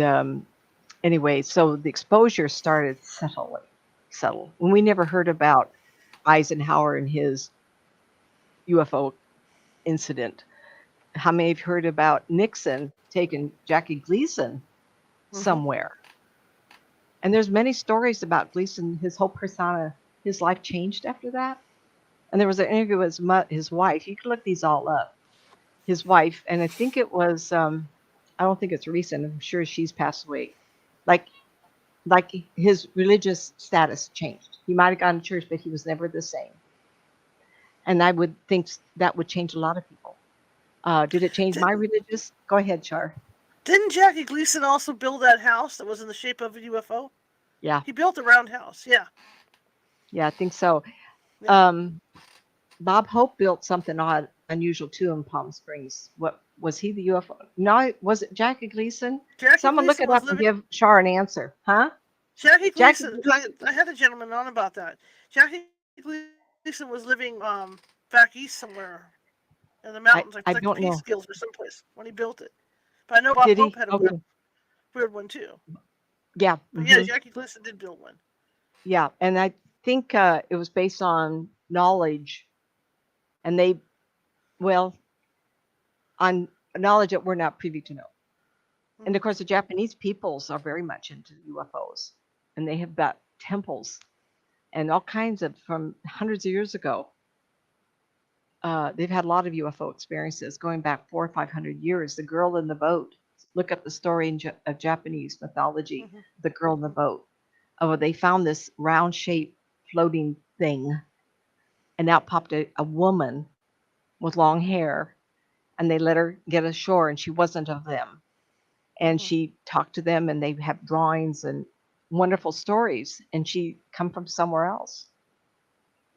anyway, so the exposure started subtle. When we never heard about Eisenhower and his UFO incident. How many have heard about Nixon taking Jackie Gleason Mm-hmm. somewhere? And there's many stories about Gleason, his whole persona, his life changed after that. And there was an interview with his wife. You can look these all up. His wife, and I think it was, I don't think it's recent. I'm sure she's passed away. Like, like his religious status changed. He might have gone to church, but he was never the same. And I would think that would change a lot of people. Did it change my Didn't religious? Go ahead, Char. didn't Jackie Gleason also build that house that was in the shape of a UFO? Yeah, He built a round house. Yeah. yeah, I think so. Yeah. Um, Bob Hope built something odd, unusual too in Palm Springs. What was he the UFO? No, was it Jackie Gleason? Jackie Someone look Gleason it was up and living. give Char an answer, huh? Jackie Jackie Gleason. Gleason? I had a gentleman on about that. Jackie Gleason was living back east somewhere in the mountains, I like the don't know. Peace or someplace when he built it. But I know Bob Did Hope he? had a Okay. weird one too. Yeah. But yeah, Hmm. Jackie Gleason did build one. Yeah, and I think it was based on knowledge, and they, well, on knowledge that we're not privy to know. And of Hmm. course, the Japanese peoples are very much into UFOs, and they have got temples and all kinds of from hundreds of years ago. They've had a lot of UFO experiences going back 400 or 500 years. The girl in the boat. Look up the story of Japanese mythology. Hmm. The girl in the boat. Oh, they found this round shaped floating thing, and out popped a woman with long hair, and they let her get ashore, and she wasn't of them. And Hmm. she talked to them, and they have drawings and wonderful stories. And she come from somewhere else,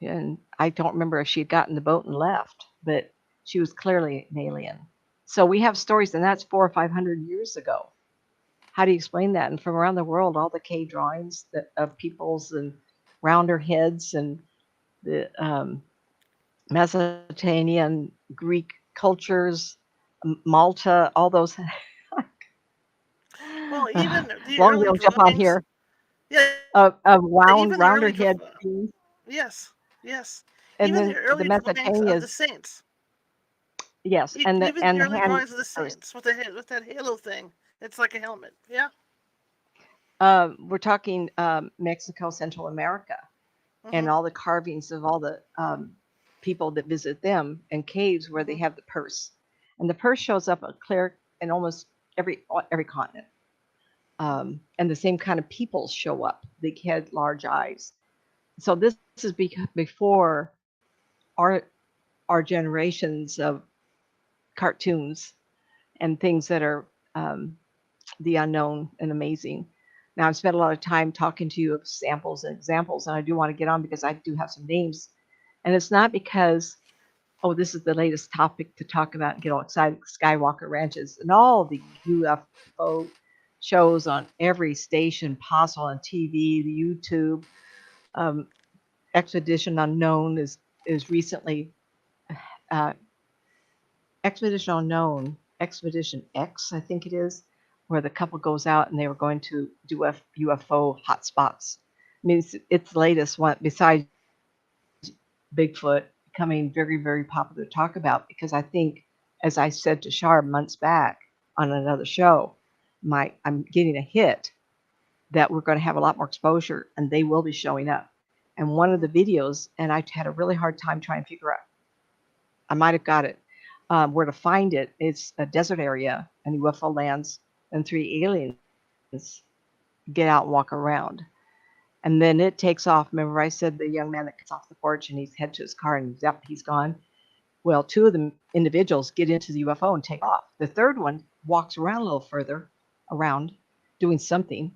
and I don't remember if she had gotten the boat and left, but she was clearly an alien. So we have stories, and that's 400 or 500 years ago. How do you explain that? And from around the world, all the cave drawings that, of peoples and rounder heads and the Mesopotamian Greek cultures, Malta, all those. Well, even the Long early they'll jump on drawings. here Yeah, of even the rounder early. head beings, Yes, yes. and Even the then the early drawings of the Mesopotamias, saints. yes, Even and the the early hand drawings of the first. saints with that halo thing. It's like a helmet. Yeah. We're talking Mexico, Central America, and Mhm. all the carvings of all the people that visit them and caves where they Mhm. have the purse, and the purse shows up clear in almost every continent. Mhm. And the same kind of people show up. Big head, large eyes. So this is before our our generations of cartoons and things that are um, the unknown and amazing. Now, I've spent a lot of time talking to you of samples and examples, and I do want to get on because I do have some names. And it's not because, oh, this is the latest topic to talk about and get all excited. Skywalker ranches and all the UFO shows on every station possible on TV, the YouTube. Um, Expedition Unknown is recently uh, Expedition Unknown, Expedition X, I think it is, where the couple goes out and they were going to do UFO hotspots. I mean, it's the latest one besides Bigfoot becoming very, very popular to talk about because I think, as I said to Sharp months back on another show, I'm getting a hit that we're going to have a lot more exposure and they will be showing up. And one of the Mhm. videos, and I had a really hard time trying to figure out, I might have got it, where to find it. It's a desert area and UFO lands and three aliens get out and walk around. And then it takes off. Remember, I said the young man that gets off the porch and he's head to his car and yep, he's gone. Well, two of the individuals get into the UFO and take off. The third one walks around a little further around doing something.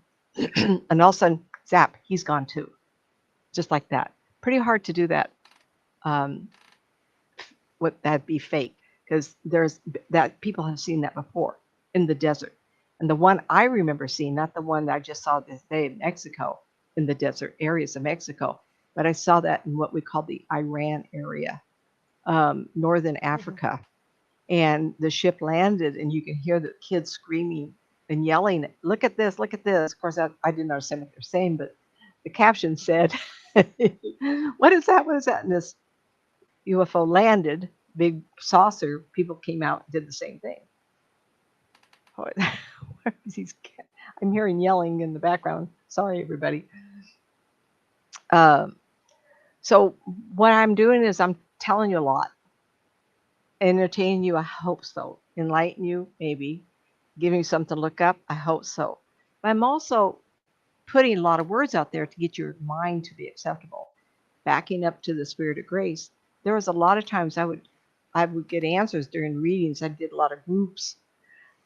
And all of a sudden, zap, he's gone too. Just like that. Pretty hard to do that. Um, what that'd be fake because there's that people have seen that before in the desert. And the one I remember seeing, not the one that I just saw this day in Mexico, in the desert areas of Mexico, but I saw that in what we call the Iran area, northern Hmm. Africa. And the ship landed, and you can hear the kids screaming and yelling, "Look at this! Look at this!" Of course, I didn't understand what they're saying, but the caption said, "What is that? What is that?" And this UFO landed, big saucer. People came out and did the same thing. What are these? I'm hearing yelling in the background. Sorry, everybody. Um, so what I'm doing is I'm telling you a lot, entertaining you. I hope so. Enlighten you, maybe. Giving you something to look up. I hope so. But I'm also putting a lot of words out there to get your mind to be acceptable. Backing up to the spirit of grace. There was a lot of times I would get answers during readings. I did a lot of groups.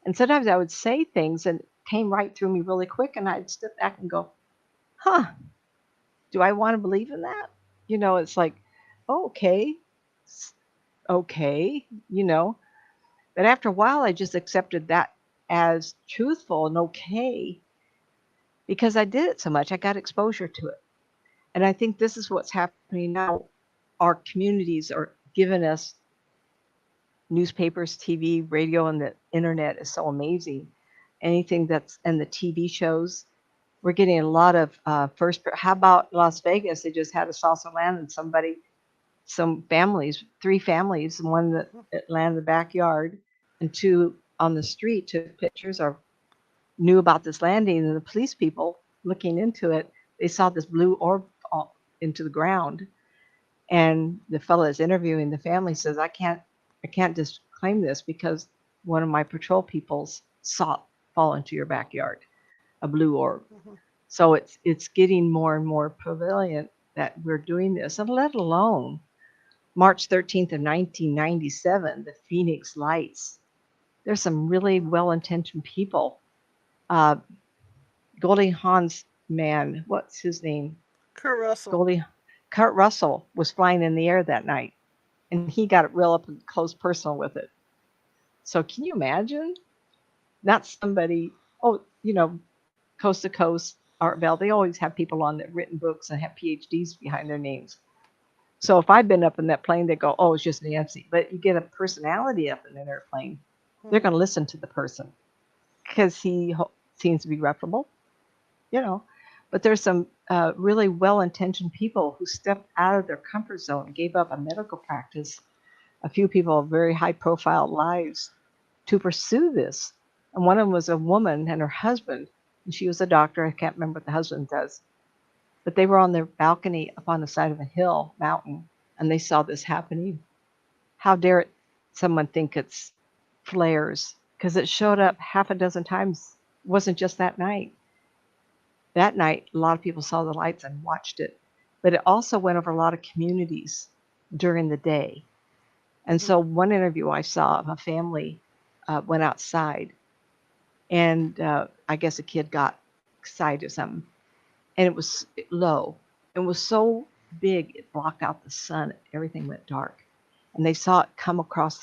And sometimes I would say things and it came right through me really quick and I'd step back and go, huh, do I want to believe in that? It's like, oh, okay, okay, you know. But after a while, I just accepted that as truthful and okay because I did it so much. I got exposure to it. And I think this is what's happening now. Our communities are giving us newspapers, TV, radio, and the internet is so amazing. Anything that's and the TV shows, we're getting a lot of How about Las Vegas? They just had a salsa land, and some families, three families, one that landed in the backyard, and two on the street took pictures or knew about this landing, and the police people looking into it, they saw this blue orb fall into the ground, and the fellow that's interviewing the family says, I can't just claim this because one of my patrol peoples saw it fall into your backyard, a blue orb. Hmm. So it's getting more and more prevalent that we're doing this, and let alone March 13th of 1997, the Phoenix Lights. There's some really well-intentioned people. Uh, Goldie Hawn's man, what's his name? Kurt Russell. Goldie Kurt Russell was flying in the air that night, and he got it real up and close personal with it. So can you imagine? Not somebody, coast to coast, Art Bell, they always have people on that written books and have PhDs behind their names. So if I'd been up in that plane, they go, oh, it's just Nancy. But you get a personality up in an airplane, they're Hmm. going to listen to the person because he seems to be reputable, you know. But there's some really well-intentioned people who stepped out of their comfort zone, gave up a medical practice, a few people have very high-profile lives to pursue this. And one of them was a woman and her husband, and she was a doctor. I can't remember what the husband does. But they were on their balcony up on the side of a hill, mountain, and they saw this happening. How dare someone think it's flares? Because it showed Hmm. up half a dozen times. It wasn't just that night. That night, a lot of people saw the lights and watched it. But it also went over a lot of communities during the day. And Hmm. so, one interview I saw of a family went outside, and I guess a kid got excited or something, and it was low. It was so big it blocked out the sun. Everything went dark, and they saw it come across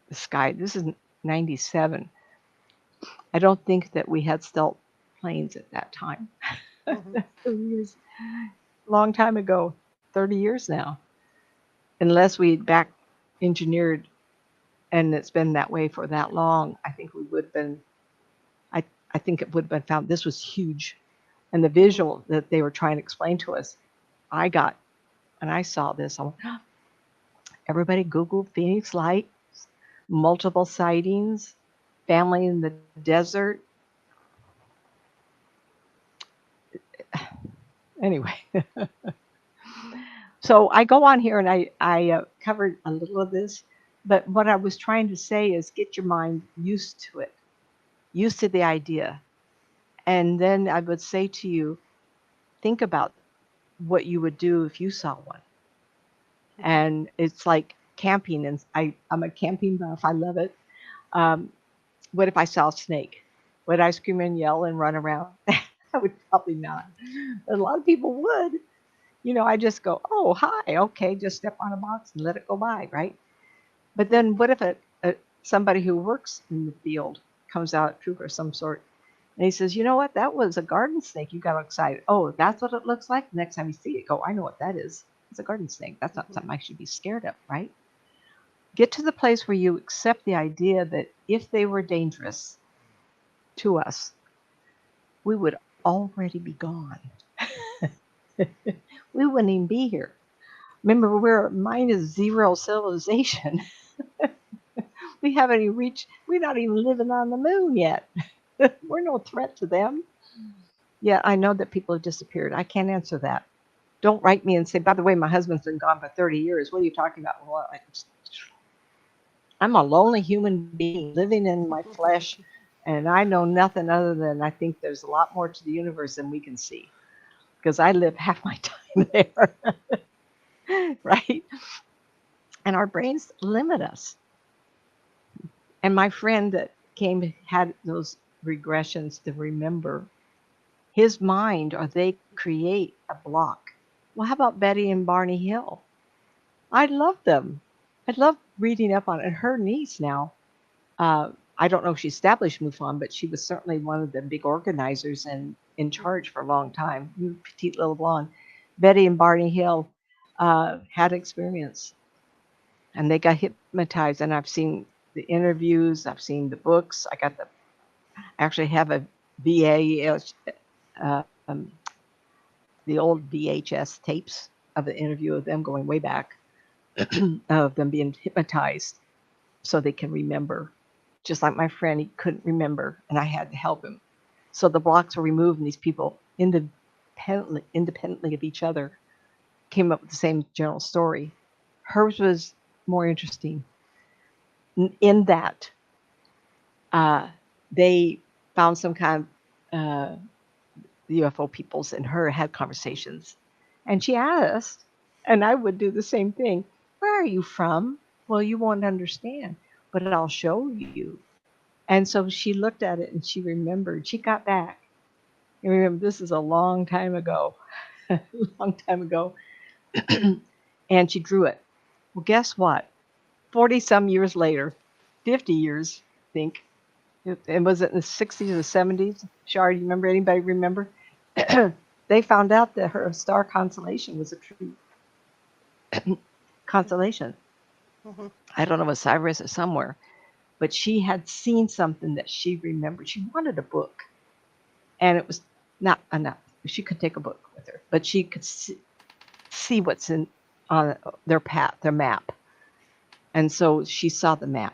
the sky. This is '97. I don't think that we had stealth planes at that time. Hmm. That's 30 years, long time ago, 30 years now. Unless we back engineered, and it's been that way for that long, I think we would have been. I I think it would have been found. This was huge, and the Hmm. visual that they were trying to explain to us, I got and I saw this. I went, everybody Google Phoenix Light, multiple sightings, family in the desert. Anyway, so I go on here and I covered a little of this, but what I was trying to say is get your mind used to it, used to the idea. And then I would say to you, think about what you would do if you saw one. Hmm. And it's like camping, and I'm a camping buff. I love it. Um, what if I saw a snake? Would I scream and yell and run around? I would probably not. But a lot of people would. I just go, oh, hi, okay, just step on a box and let it go by, right? But Mhm. then what if somebody who works in the field comes out, a trooper of some sort, and he says, you know what, that was a garden snake. You got excited. Oh, that's what it looks like? The next time you see it, go, I know what that is. It's a garden snake. That's not Mhm. something I should be scared of, right? Get to the place where you accept the idea that if they were dangerous to us, we would already be gone. We wouldn't even be here. Remember, we're -0 civilization. We haven't even reached, we're not even living on the moon yet. We're no threat to them. Yeah, I know that people have disappeared. I can't answer that. Don't write me and say, by the way, my husband's been gone for 30 years. What are you talking about? Well, I'm a lonely human being living in my flesh, and I know nothing other than I think there's a lot more to the universe than we can see because I live half my time there, right? And our brains limit us. And my friend that came had those regressions to remember his mind, or they create a block. Well, how about Betty and Barney Hill? I love them. I love reading up on it. And her niece now, I don't know if she established MUFON, but she was certainly one of the big organizers and in charge for a long time. Petite little blonde. Betty and Barney Hill had experience, and they got hypnotized. And I've seen the interviews, I've seen the books. I actually have a VA, um, the old VHS tapes of the interview of them going way back, of them being hypnotized so they can remember. Just like my friend, he couldn't remember, and I had to help him. So the blocks were removed, and these people, independently of each other, came up with the same general story. Hers was more interesting in that uh, they found some kind of UFO peoples and her had conversations. And she asked, and I would do the same thing, where are you from? Well, you won't understand, but I'll show you. And so she looked at it and she remembered. She got back. And remember, this is a long time ago, long time ago. And she drew it. Well, guess what? 40 some years later, 50 years, I think, and was it in the 60s or 70s? Shar, do you remember? Anybody remember? They found out that her star constellation was a true constellation. Mhm. I don't know, it was Cyrus or somewhere, but she had seen something that she remembered. She wanted a book, and it was not enough. She could take a book with her, but she could see what's in on their path, their map, and so she saw the map,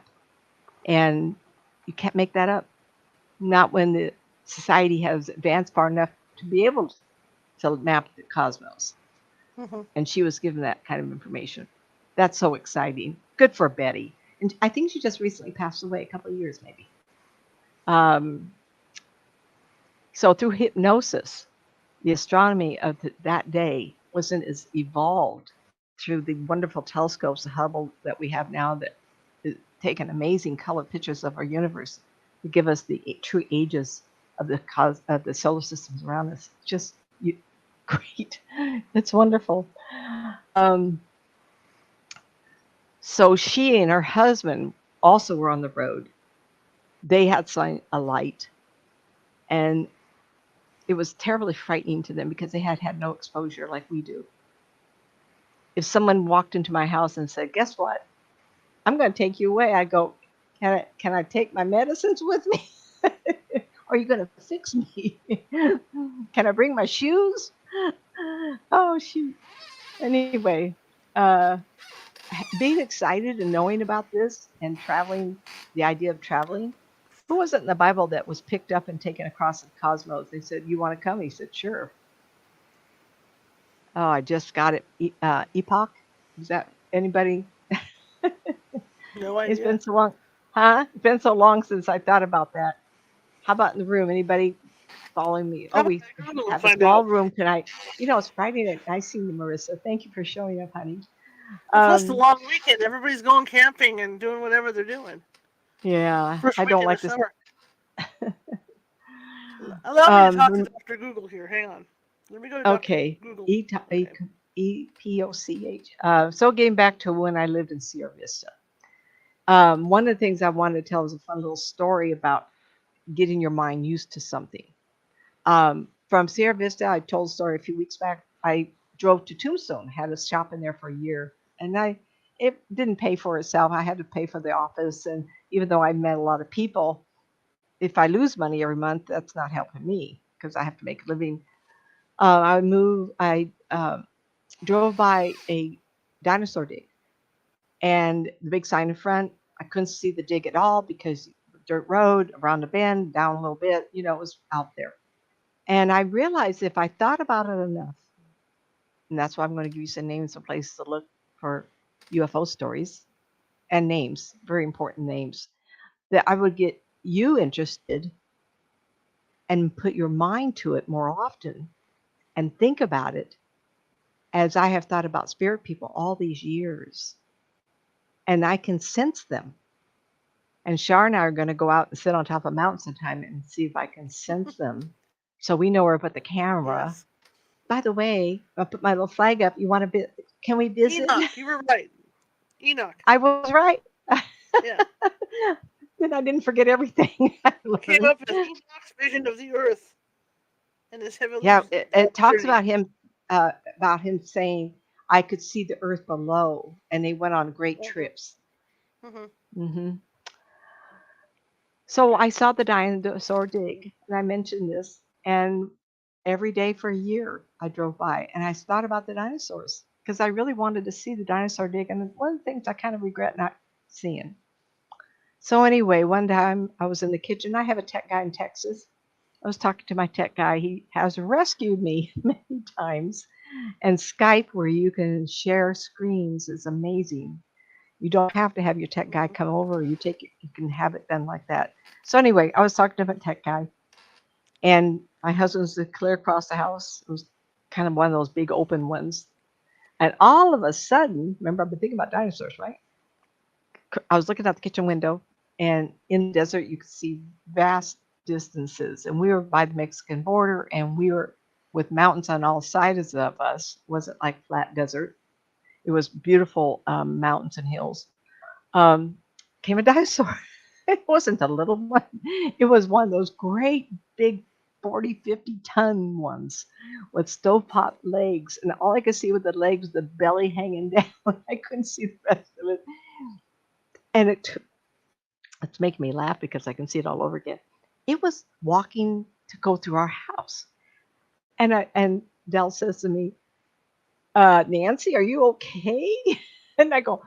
and you can't make that up. Not when the society has advanced far enough to be able to map the cosmos. Mhm. And she was given that kind of information. That's so exciting. Good for Betty. And I think she just recently passed away, a couple of years maybe. Um, so through hypnosis, the astronomy of that day wasn't as evolved through the wonderful telescopes, the Hubble that we have now that take an amazing color pictures of our universe to give us the true ages of the solar systems around us. Just great. It's wonderful. Um, so she and her husband also were on the road. They had seen a light, and it was terribly frightening to them because they had had no exposure like we do. If someone walked into my house and said, "Guess what? I'm going to take you away," I go, "Can I take my medicines with me? Are you going to fix me? Can I bring my shoes?" Oh shoot. Anyway, uh, being excited and knowing about this and traveling, the idea of traveling. Who was it in the Bible that was picked up and taken across the cosmos? They said, "You want to come?" He said, "Sure." Oh, I just got it. Epoch. Is that anybody? No It's idea. been so long, huh? It's been so long since I thought about that. How about in the room? Anybody following me? How Oh, about we I go and have a find small out? room tonight. It's Friday night. I see you, Marissa. Thank you for showing up, honey. Well, plus the Um, long weekend, everybody's going camping and doing whatever they're doing. yeah, First I don't weekend of like this. summer. Allow me to talk to rem- Dr. Google here. Hang on. Let me go to Dr. okay, Google. E E Okay. EPOCH. So getting back to when I lived in Sierra Vista, one of the things I wanted to tell is a fun little story about getting your mind used to something. From Sierra Vista, I told a story a few weeks back. I drove to Tombstone, had a shop in there for a year, and it didn't pay for itself. I had to pay for the office, and even though I met a lot of people, if I lose money every month, that's not helping me because I have to make a living. I drove by a dinosaur dig, and the big sign in front, I couldn't see the dig at all because dirt road around the bend, down a little bit, it was out there. And I realized if I thought about it enough, and that's why I'm going to give you some names of places to look for UFO stories and names, very important names, that I would get you interested and put your mind to it more often and think about it as I have thought about spirit people all these years. And I can sense them. And Shar and I are going to go out and sit on top of a mountain sometime and see if I can sense them. So we know where to put the camera. Yes. By the way, I'll put my little flag up. You want to be? Can we visit? Enoch. You were right. Enoch. I was right. Yeah. Then I didn't forget everything I He came learned. up as Enoch's vision of the earth and his heavenly Yeah, it talks journey. about him saying, "I could see the earth below," and they went on great Mm-hmm. trips. Mm-hmm. hmm So I saw the dinosaur dig, and I mentioned this, and every day for a year I drove by, and I thought about the dinosaurs because I really wanted to see the dinosaur dig, and one of the things I kind of regret not seeing. So anyway, one time I was in the kitchen. I have a tech guy in Texas. I was talking to my tech guy. He has rescued me many times. And Skype, where you can share screens, is amazing. You don't have to have your tech guy Mm-hmm. come over. You can have it done like that. So anyway, I was talking to my tech guy, and my husband's clear across the house. It was kind of one of those big open ones. And all of a sudden, remember I've been thinking about dinosaurs, right? I was looking out the kitchen window, and in the desert, you could see vast distances. And we were by the Mexican border, and we were with mountains on all sides of us. It wasn't like flat desert. It was beautiful mountains and hills. Um, Came a dinosaur. It wasn't a little one. It was one of those great big 40, 50-ton ones with stovetop legs. And all I could see with the legs, the belly hanging down. I couldn't see the rest of it. And it's making me laugh because I can see it all over again. It was walking to go through our house. And Dell says to me, Nancy, are you okay? And I go,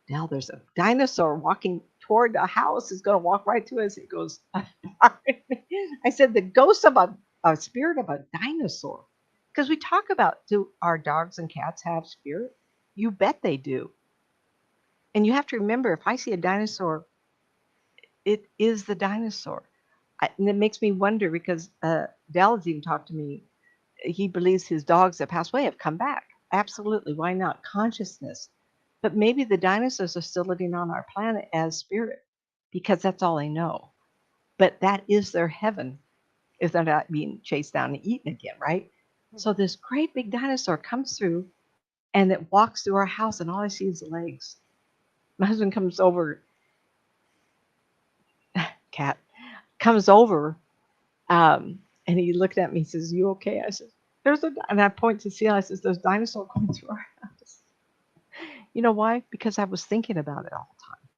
Dell, there's a dinosaur walking toward the house. It's going to walk right to us. He goes, I said, the ghost of a spirit of a dinosaur. Because we talk about, do our dogs and cats have spirit? You bet they do. And you have to remember, if I see a dinosaur, it is the dinosaur. And it makes me wonder because Dell has even talked to me. He believes his dogs that passed away have come back. Absolutely. Why not? Consciousness. But maybe the dinosaurs are still living on our planet as spirit because that's all they know. But that is their heaven if they're not being chased down and eaten again, right? So Mm-hmm. this great big dinosaur comes through and it walks through our house, and all I see is the legs. My husband comes over, cat comes over, and he looked at me. He says, "You okay?" I said, "There's a," and I point to see. I says, "There's dinosaur going through our house." You know why? Because I was thinking about it all the time.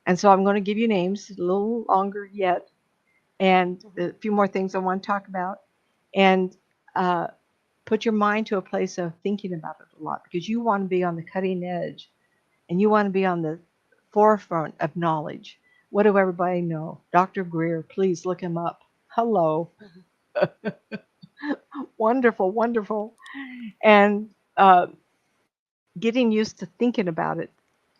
And so I'm going to give you names a little longer yet, and Mm-hmm. a few more things I want to talk about, and uh, put your mind to a place of thinking about it a lot because you want to be on the cutting edge, and you want to be on the forefront of knowledge. What do everybody know? Dr. Greer, please look him up. Hello. Mm-hmm. Wonderful, wonderful. And getting used to thinking about it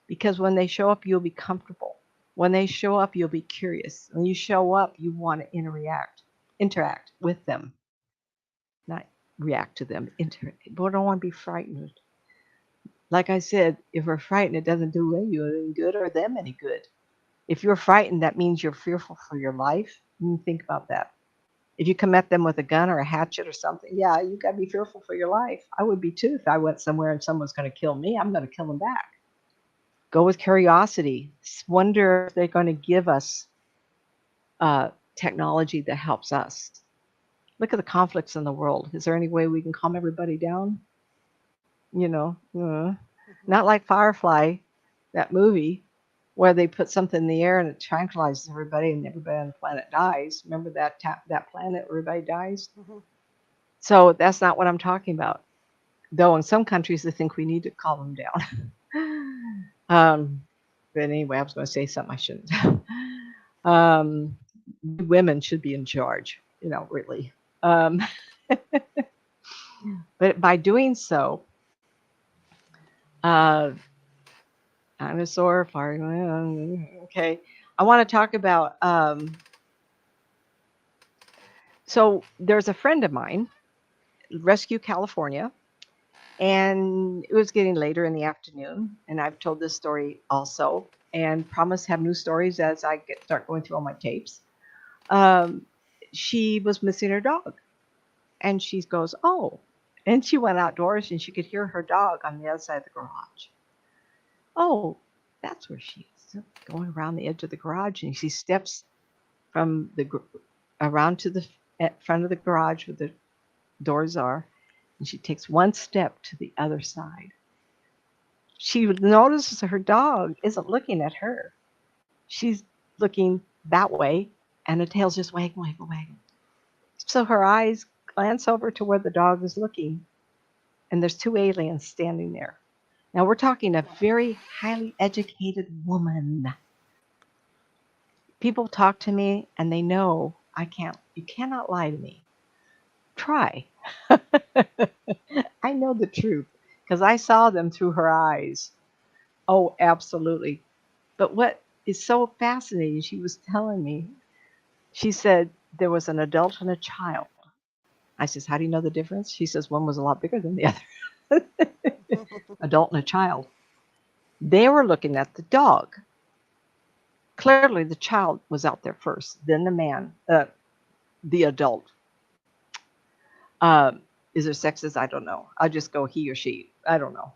because when they show up, you'll be comfortable. When they show up, you'll be curious. When you show up, you want to interact with them, not react to them. But don't want to be frightened. Like I said, if we're frightened, it doesn't do you any good or them any good. If you're frightened, that means you're fearful for your life. Think about that. If you come at them with a gun or a hatchet or something, yeah, you got to be fearful for your life. I would be too if I went somewhere and someone's going to kill me. I'm going to kill them back. Go with curiosity. Wonder if they're going to give us technology that helps us. Look at the conflicts in the world. Is there any way we can calm everybody down? You know, Mhm. not like Firefly, that movie where they put something in the air and it tranquilizes everybody and everybody on the planet dies. Remember that planet where everybody dies? Mhm. So that's not what I'm talking about. Though in some countries they think we need to calm them down. But anyway, I was going to say something I shouldn't. um, Women should be in charge, really. Um, but by doing so, uh, dinosaur, fire, okay. I want to talk about. So there's a friend of mine, Rescue California, and it was getting later in the afternoon, and I've told this story also, and promise to have new stories as I start going through all my tapes. Um, she was missing her dog, and she goes, "Oh," and she went outdoors, and she could hear her dog on the other side of the garage. Oh, that's where she is. So going around the edge of the garage, and she steps from around to the front of the garage where the doors are, and she takes one step to the other side. She notices her dog isn't looking at her. She's looking that way, and the tail's just wagging, wagging, wagging. So her eyes glance over to where the dog is looking, and there's two aliens standing there. Now we're talking a very highly educated woman. People talk to me and they know I can't, you cannot lie to me. Try. I know the truth because I saw them through her eyes. Oh, absolutely. But what is so fascinating, she was telling me, she said there was an adult and a child. I says, how do you know the difference? She says, one was a lot bigger than the other. Adult and a child. They were looking at the dog. Clearly, the child was out there first, then the man, the adult. Is there sexist? I don't know. I'll just go he or she. I don't know.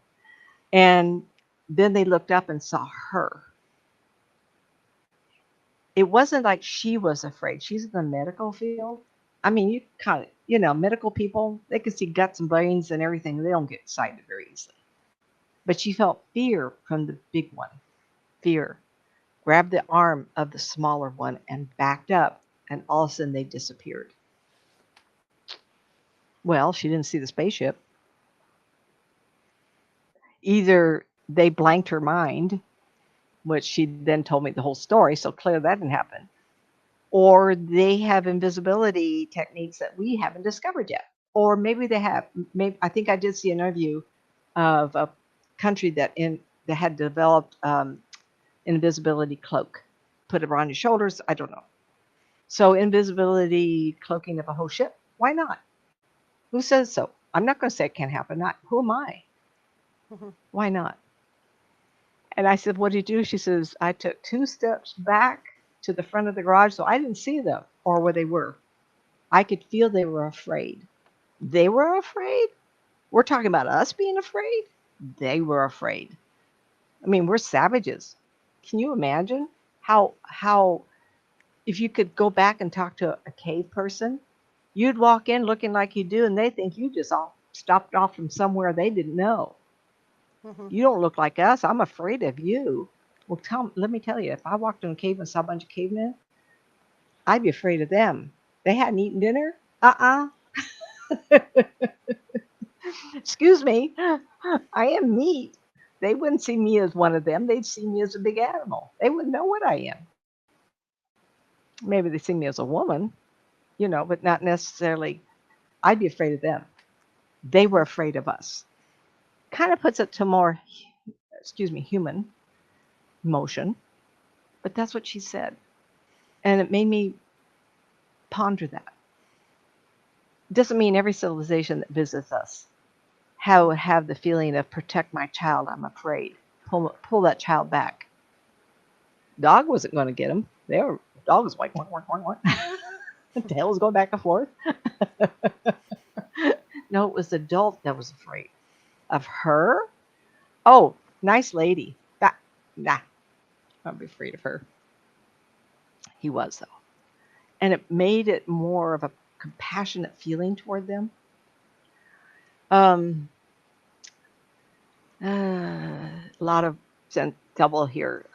And then they looked up and saw her. It wasn't like she was afraid. She's in the medical field. I mean, you kind of, medical people, they can see guts and brains and everything. They don't get excited very easily. But she felt fear from the big one. Fear. Grabbed the arm of the smaller one and backed up, and all of a sudden they disappeared. Well, she didn't see the spaceship. Either they blanked her mind, which she then told me the whole story, so clearly that didn't happen, or they have invisibility techniques that we haven't discovered yet. Or maybe they have. Maybe I think I did see an interview of a country that had developed invisibility cloak, put it around your shoulders. I don't know. So invisibility cloaking of a whole ship. Why not? Who says so? I'm not going to say it can't happen. Not who am I? Mhm. Why not? And I said, what did you do? She says, I took 2 steps back to the front of the garage, so I didn't see them or where they were. I could feel they were afraid. They were afraid? We're talking about us being afraid? They were afraid. I mean, we're savages. Can you imagine how if you could go back and talk to a cave person, you'd walk in looking like you do, and they think you just all stopped off from somewhere they didn't know. Mhm. You don't look like us. I'm afraid of you. Well, let me tell you, if I walked in a cave and saw a bunch of cavemen, I'd be afraid of them. They hadn't eaten dinner? Excuse me. I am meat. They wouldn't see me as one of them. They'd see me as a big animal. They wouldn't know what I am. Maybe they see me as a woman, but not necessarily. I'd be afraid of them. They were Mhm. afraid of us. Kind of puts it to more, human emotion. But that's what she said. And it made me ponder that. Doesn't mean every civilization that visits us have the feeling of protect my child. I'm afraid. Pull that child back. Dog wasn't going to get him. Dog was like, wah, wah, wah, wah. The tail was going back and forth. No, it was the adult that was afraid of her. Oh, nice lady. That, nah, I'd be afraid of her. He was though, and it made it more of a compassionate feeling toward them. Um, a lot of double here.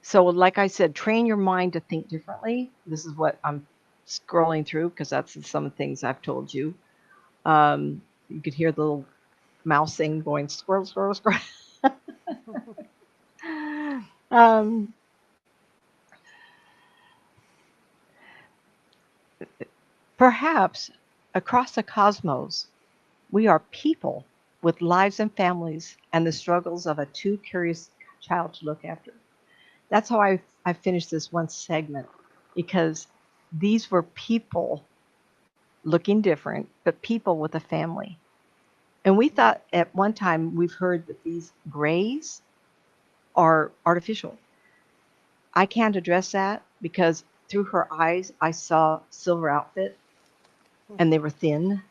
So, like I said, train your mind to think differently. This is what I'm scrolling through because that's some things I've told you. You could hear the little mouse thing going squirrel, squirrel, squirrel. um, Perhaps across the cosmos, we are people with lives and families and the struggles of a too curious child to look after. That's how I finished this one segment because these were people looking different, but people with a family. And we thought at one time we've heard that these grays are artificial. I can't address that because through her eyes I saw silver outfit and they were thin.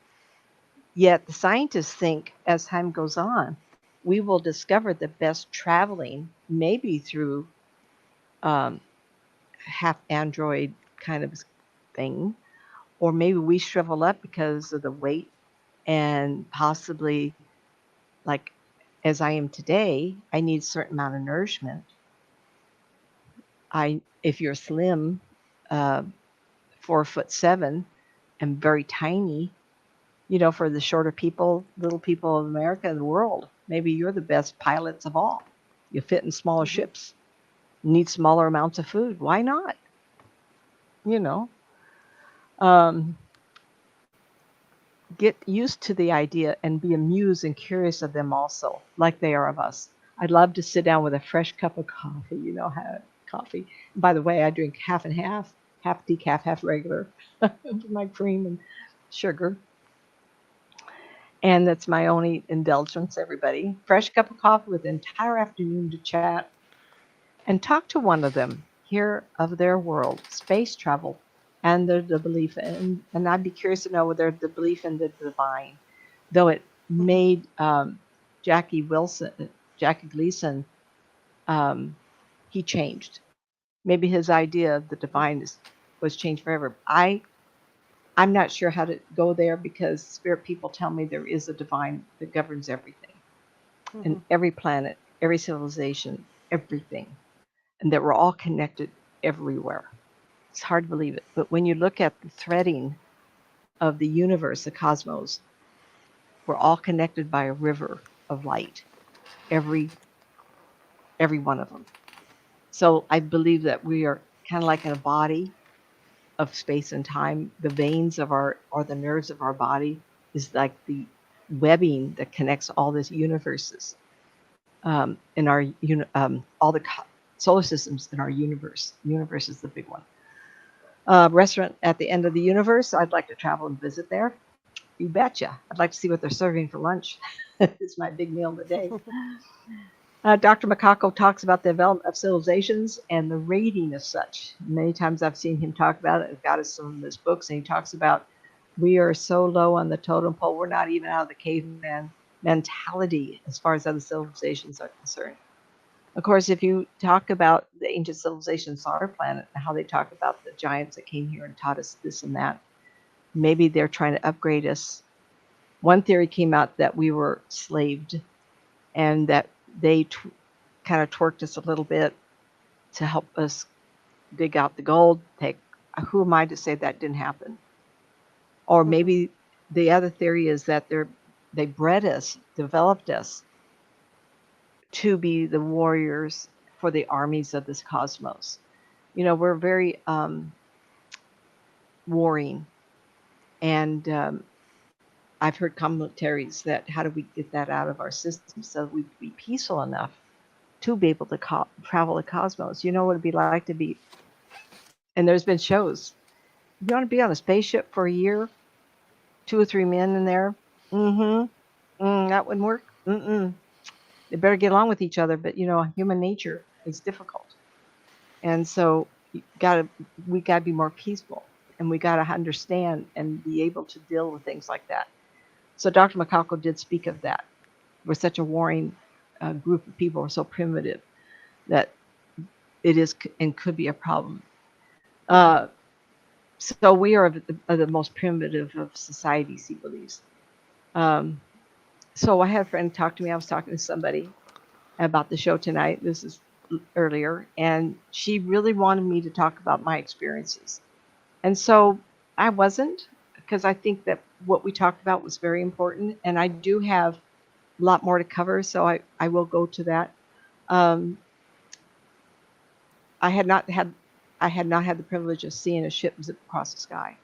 Yet the scientists think as time goes on, we will discover the best traveling, maybe through um, half android kind of thing, or maybe we shrivel up because of the weight and possibly like as I am today, I need a certain amount of nourishment. If you're slim, uh, 4'7" and very tiny, for the shorter people, little people of America and the world, maybe you're the best pilots of all. You fit in smaller Mm-hmm. ships, need smaller amounts of food. Why not? You know, um, get used to the idea and be amused and curious of them also, like they are of us. I'd love to sit down with a fresh cup of coffee. You know how coffee. By the way, I drink half and half decaf, half regular, my cream and sugar. And that's my only indulgence, everybody. Fresh cup of coffee with an entire afternoon to chat and talk to one of them, hear of their world, space travel, and the belief in, and I'd be curious to know whether the belief in the divine, though it Mm-hmm. made Jackie Gleason, um, he changed. Maybe his idea of the divine was changed forever. I'm not sure how to go there because spirit people tell me there is a divine that governs everything Mm-hmm. and every planet, every civilization, everything, and that we're all connected everywhere. It's hard to believe it, but when you look at the threading of the universe, the cosmos, we're all connected by a river of light. Every every one of them. So I believe that we are kind of like in a body of space and time. The veins of our or the nerves of our body is like the webbing that connects all these universes in our all the solar systems in our universe. Universe is the big one. Restaurant at the end of the universe. I'd like to travel and visit there. You betcha. I'd like to see what they're serving for lunch. It's my big meal of the day. Dr. Makako talks about the development of civilizations and the rating of such. Many times I've seen him talk about it. I've got some of his books, and he talks about we are so low on the totem pole, we're not even out of the caveman mentality as far as other civilizations are concerned. Of course, if you talk about the ancient civilizations on our planet and how they talk about the giants that came here and taught us this and that, maybe they're trying to upgrade us. One theory came out that we were slaved and that they kind of twerked us a little bit to help us dig out the gold. Who am I to say that didn't happen? Or Mm-hmm. maybe the other theory is that they bred us, developed us to be the warriors for the armies of this cosmos. We're very warring, and I've heard commentaries that how do we get that out of our system so we be peaceful enough to be able to travel the cosmos. You know what it'd be like to be, and there's been shows. You want to be on a spaceship for a year, 2 or 3 men in there? Mm-hmm. That wouldn't work. Mm-mm. They better get along with each other, but human nature is difficult. And so gotta we gotta be more peaceful, and we gotta understand and be able to deal with things like that. So Dr. McCalco did speak of that. We're such a warring group of people, we're so primitive that it is and could be a problem. Mm-hmm. Uh, so we are the most primitive of societies, he believes. Um, so I had a friend talk to me. I was talking to somebody about the show tonight. This is earlier, and she really wanted me to talk about my experiences. And so I wasn't, because I think that what we talked about was very important, and I do have a lot more to cover, so I will go to that. Um, I had not had I had not had the privilege of seeing a ship zip across the sky.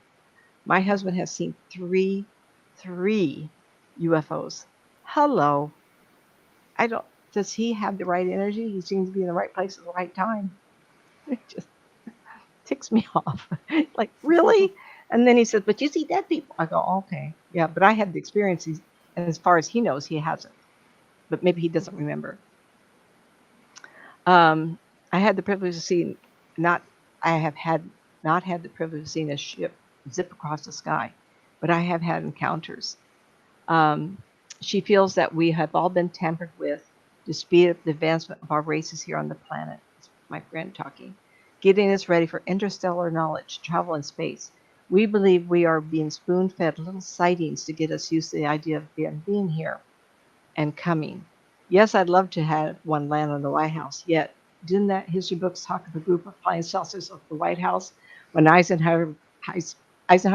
My Mm-hmm. husband has seen three UFOs. Hello. I don't. Does he have the right energy? He seems to be in the right place at the right time. It just ticks me off. Like, really? And then he says, "But you see dead people." I go, "Okay, yeah, but I had the experiences, and as far as he knows, he hasn't. But maybe he doesn't Mm-hmm. remember." Um, I had the privilege of seeing not. I have had not had the privilege of seeing a ship zip across the sky, but I have had encounters. Um, she feels that we have all been tampered with to speed up the advancement of our races here on the planet. It's my friend talking. Getting us ready for interstellar knowledge, travel in space. We believe we are being spoon fed little sightings to get us used to the idea of being here and coming. Yes, I'd love to have one land on the White House, yet didn't that history books talk of a group of flying saucers of the White House when Eisenhower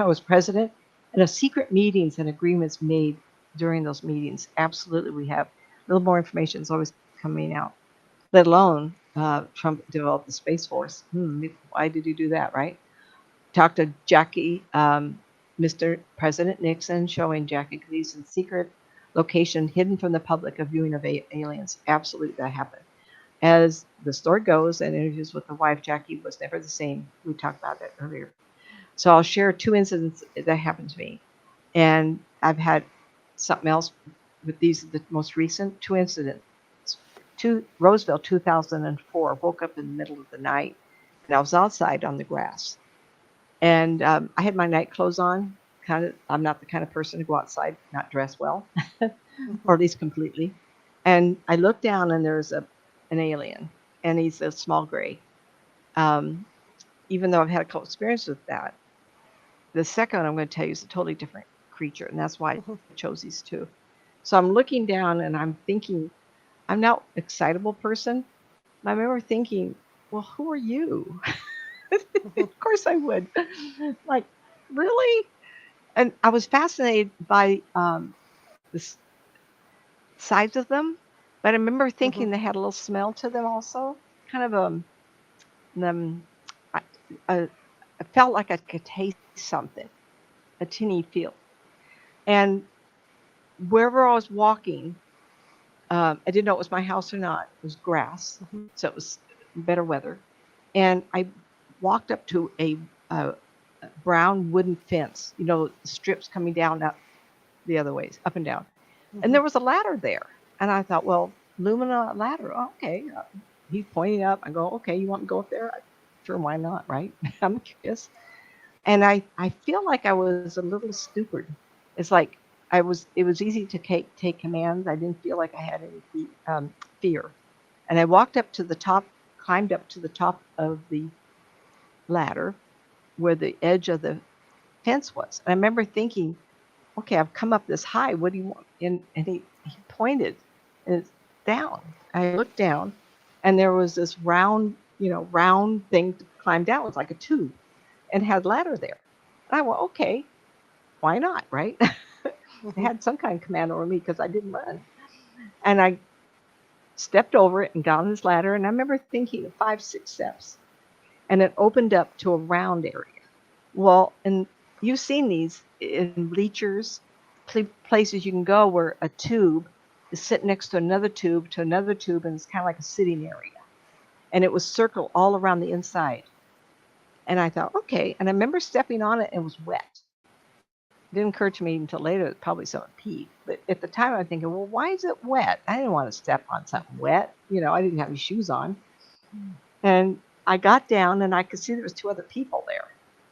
was president? And of secret meetings and agreements made during those meetings. Absolutely, we have. A little more information is always coming out, let alone Trump developed the Space Force. Why did he do that, right? Talked to Jackie, Mr. President Nixon, showing Jackie Gleason's secret location hidden from the public of viewing of aliens. Absolutely, that happened. As the story goes, and interviews with the wife, Jackie was never the same. We talked about that earlier. So I'll share two incidents that happened to me. And I've had something else with these, the most recent two incidents. Roseville, 2004, woke up in the middle of the night and I was outside on the grass. And I had my night clothes on. I'm not the kind of person to go outside not dressed well, Mm-hmm. or at least completely. And I looked down, and there's an alien, and he's a small gray. Um, Even though I've had a couple experiences with that, the second one I'm going to tell you is a totally different creature, and that's why I Mm-hmm. chose these two. So I'm looking down, and I'm thinking, I'm not an excitable person. And I remember thinking, well, who are you? Mm-hmm. Of course I would. Like, really? And I was fascinated by the size of them, but I remember Mm-hmm. thinking they had a little smell to them also. Kind of um I, I felt like I could taste something, a tinny feel. And wherever I was walking, I didn't know it was my house or not. It was grass, Mm-hmm. so it was better weather. And I walked up to a brown wooden fence, strips coming down up the other ways, up and down. And Mm-hmm. there was a ladder there. And I thought, well, Lumina ladder, okay. He's pointing up. I go, okay, you want me to go up there? Sure, why not, right? I'm curious. And I feel like I was a little stupid. It's like it was easy to take commands. I didn't feel like I had any fear. And I walked up to the top, climbed up to the top of the ladder where the edge of the fence was. And I remember thinking, okay, I've come up this high. What do you want? And he pointed and it's down. I looked down and there was this round thing to climb down. It was like a tube and had ladder there. And I went, okay, why not? Right? I Mm-hmm. had some kind of command over me because I didn't run. And I stepped over it and got on this ladder. And I remember thinking 5, 6 steps and it opened up to a round area. Well, and you've seen these in bleachers, places you can go where a tube is sitting next to another tube, and it's kind of like a sitting area. And it was circled all around the inside. And I thought, okay. And I remember stepping on it, and it was wet. It didn't occur to me until later that probably someone peed. But at the time, I'm thinking, well, why is it wet? I didn't want to step on something wet. I didn't have any shoes on. And I got down and I could see there was two other people there.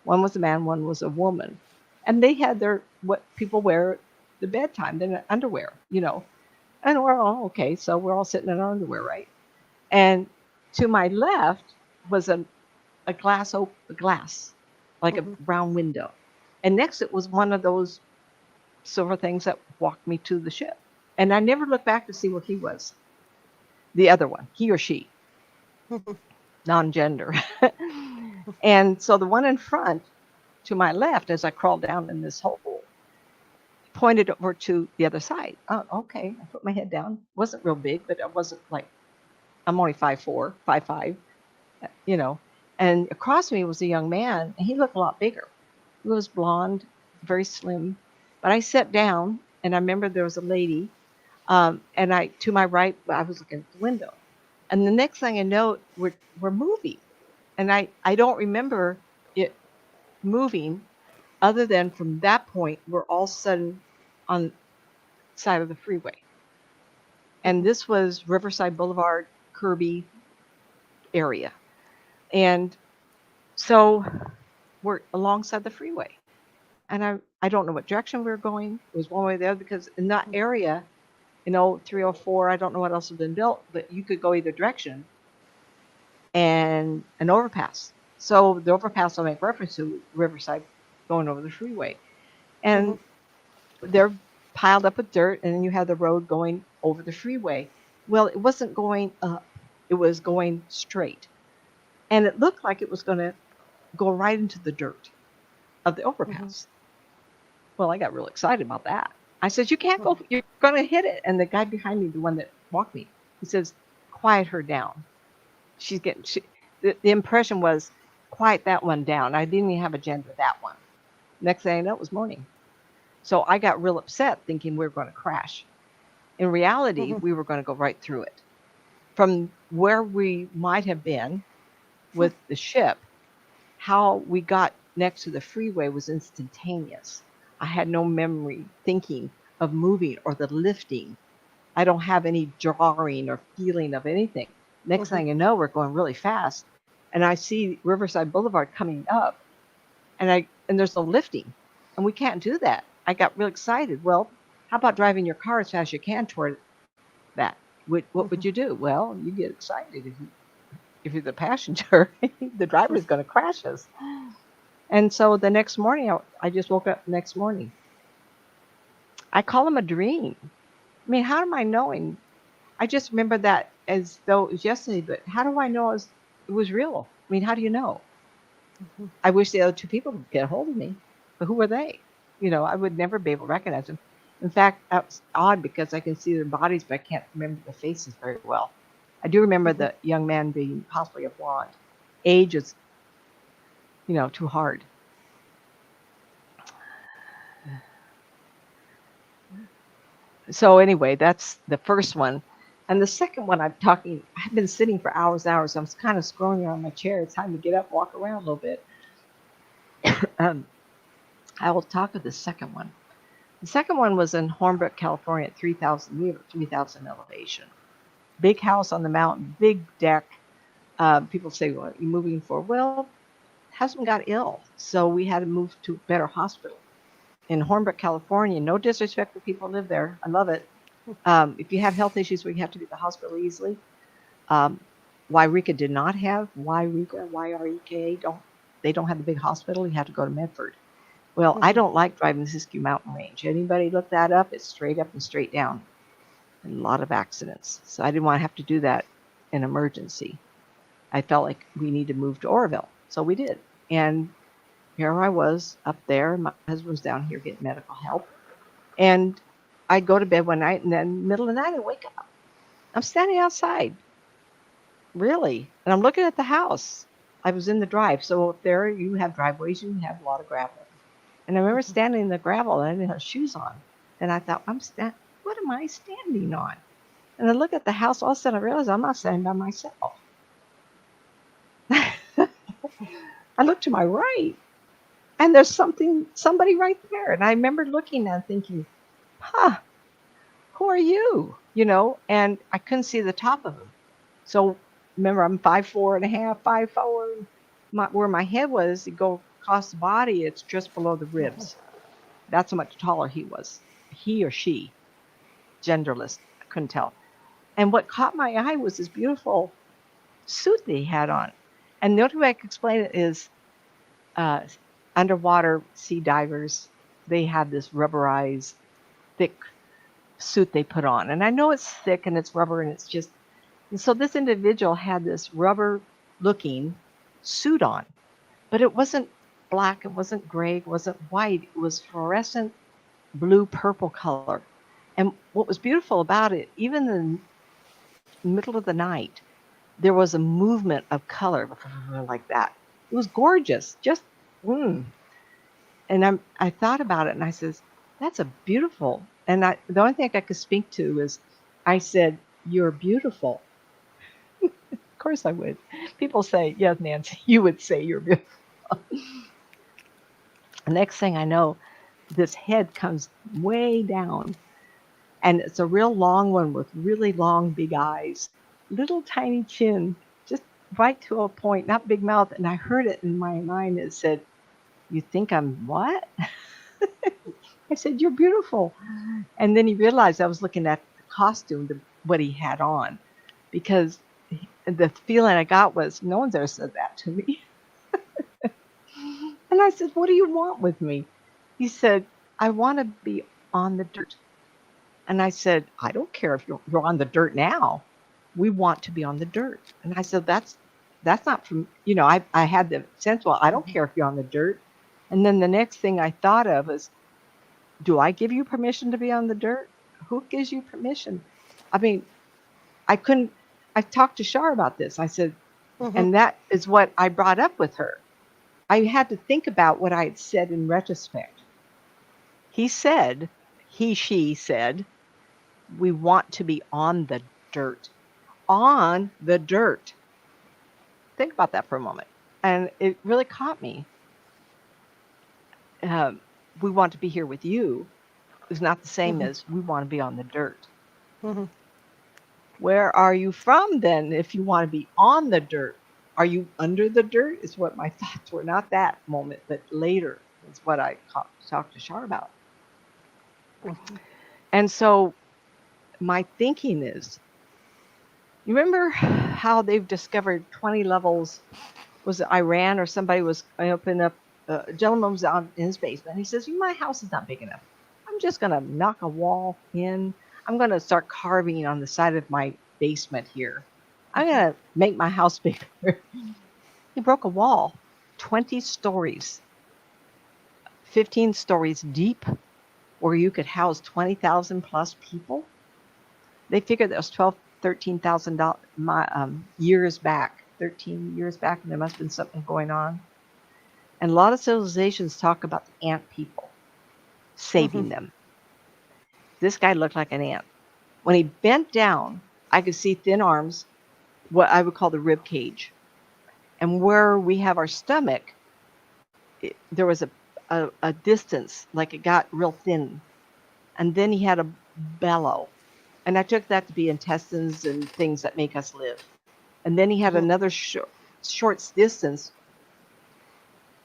One was a man, one was a woman. And they had their what people wear at the bedtime, their underwear, you know. And we're all okay, so we're all sitting in our underwear, right? And to my left was a glass, like a Mhm. round window. And next it was one of those silver things that walked me to the ship. And I never looked back to see where he was, the other one, he or she, non-gender. And so the one in front to my left, as I crawled down in this hole, pointed over to the other side. Oh, okay. I put my head down. Wasn't real big, but I wasn't like, I'm only 5'4", 5'5", you know. And across me was a young man, and he looked a lot bigger. He was blonde, very slim. But I sat down, and I remember there was a lady, and to my right, I was looking at the window. And the next thing I know, we're moving. And I don't remember it moving other than from that point, we're all sudden on the side of the freeway. And Mhm. this was Riverside Boulevard, Kirby area. And so we're alongside the freeway. And I don't know what direction we were going. It was one way or the other because in that area, 304, I don't know what else had been built, but you could go either direction and an overpass. So the overpass will make reference to Riverside going over the freeway. Mhm. And they're piled up with dirt, and then you have the road going over the freeway. Well, it wasn't going up, it was going straight. And it looked like it was going to go right into the dirt of the Mhm. overpass. Well, I got real excited about that. I said, "You can't go, you're going to hit it." And the guy behind me, the one that walked me, he says, "Quiet her down. The impression was, quiet that one down." I didn't even have a gender, that one. Next thing I know, it was morning. So I got real upset thinking we were going to crash. In reality, Mhm. we were going to go right through it. From where we might have been with the ship, how we got next to the freeway was instantaneous. I had no memory thinking of moving or the lifting. I don't have any drawing or feeling of anything. Next Mhm. thing you know, we're going really fast. And I see Riverside Boulevard coming up, and there's no lifting. And we can't do that. I got real excited. Well, how about driving your car as fast as you can toward that? What would Mhm. you do? Well, you get excited if you're the passenger. The driver is going to crash us. And so the next morning, I just woke up the next morning. I call them a dream. I mean, how am I knowing? I just remember that as though it was yesterday, but how do I know it was real? I mean, how do you know? Mhm. I wish the other two people would get a hold of me, but who were they? I would never be able to recognize them. In fact, that's odd because I can see their bodies, but I can't remember the faces very well. I do remember Mhm. the young man being possibly a blonde. Age is, too hard. So anyway, that's the first one. And the second one I've been sitting for hours and hours. I'm kind of scrolling around my chair. It's time to get up, walk around a little bit. um, I will talk of the second one. The second one was in Hornbrook, California at 3,000. We have 3,000 elevation. Big house on the mountain, big deck. People say, "What are you moving for?" Well, husband got ill, so we had to move to a better hospital in Hornbrook, California. No disrespect for people who live there. I love it. If you have health issues where you have to be at the hospital easily, um, Wairika did not have Wairika, YREKA. They don't have the big hospital. You have to go to Medford. Well, I Mhm. don't like driving the Siskiyou Mountain Range. Anybody look that up? It's straight up and straight down. A lot of accidents. So I didn't want to have to do that in emergency. I felt like we need to move to Oroville. So we did. And here I was up there. My husband's down here getting medical help. And I'd go to bed one night, and then middle of the night I'd wake up. I'm standing outside, really. And I'm looking at the house. I was in the drive. So up there you have driveways, you have a lot of gravel. And I remember Mhm. standing in the gravel and I didn't have shoes on. And I thought, what am I standing on? And I look at the house, all of a sudden I realize I'm not standing by myself. I look to my right and there's somebody right there. And I remember looking and thinking, huh, who are you? And I couldn't see the top of him. So remember I'm 5'4.5", 5'4". Where my head was, you go across the body, it's just below the Mhm. ribs. That's how much taller he was. He or she, genderless, I couldn't tell. And what caught my eye was this beautiful suit that he had on. And the only way I could explain it is uh, underwater sea divers, they have this rubberized, thick suit they put on. And I know it's thick and it's rubber and it's just. And so this individual had this rubber looking suit on, but it wasn't black, it wasn't gray, it wasn't white, it was fluorescent blue purple color. And what was beautiful about it, even in the middle of the night, there was a movement of color like that. It was gorgeous. Just mm. And I thought about it and I says, that's a beautiful. And the only thing I could speak to is I said, you're beautiful. Of course I would. People say, yes, Nancy, you would say you're beautiful. The next thing I know, this head comes way down. And it's a real long one with really long, big eyes, little tiny chin, just right to a point, not big mouth. And I heard it in my mind. It said, you think I'm what? I said, you're beautiful. And then he realized I was looking at the costume, what he had on, because the feeling I got was, no one's ever said that to me. And I said, what do you want with me? He said, I want to be on the dirt. And I said, I don't care if you're on the dirt now. We want to be on the dirt. And I said, that's not from, I had the sense, well, I don't care if you're on the dirt. And then the next thing I thought of is, do I give you permission to be on the dirt? Who gives you permission? I mean, I couldn't, I talked to Shar about this. I said, Mhm. and that is what I brought up with her. I had to think about what I had said in retrospect. She said, we want to be on the dirt. On the dirt. Think about that for a moment. And it really caught me. Um, we want to be here with you is not the same Mhm. as we want to be on the dirt. Mhm. Where are you from then if you want to be on the dirt? Are you under the dirt? Is what my thoughts were. Not that moment, but later is what I talked to Shar about. Mhm. And so my thinking is, you remember how they've discovered 20 levels? Was it Iran or somebody was opening up? A gentleman was out in his basement. He says, my house is not big enough. I'm just going to knock a wall in. I'm going to start carving on the side of my basement here. I'm Mhm. going to make my house bigger. He broke a wall 20 stories, 15 stories deep, where you could house 20,000 plus people. They figured that was 12, 13,000 years back, 13 years back, and there must have been something going on. And a lot of civilizations talk about the ant people Mhm. saving them. This guy looked like an ant. When he bent down, I could see thin arms, what I would call the rib cage. And where we have our stomach, there was a distance, like it got real thin. And then he had a bellow. And I took that to be intestines and things that make us live. And then he had Mhm. another short distance.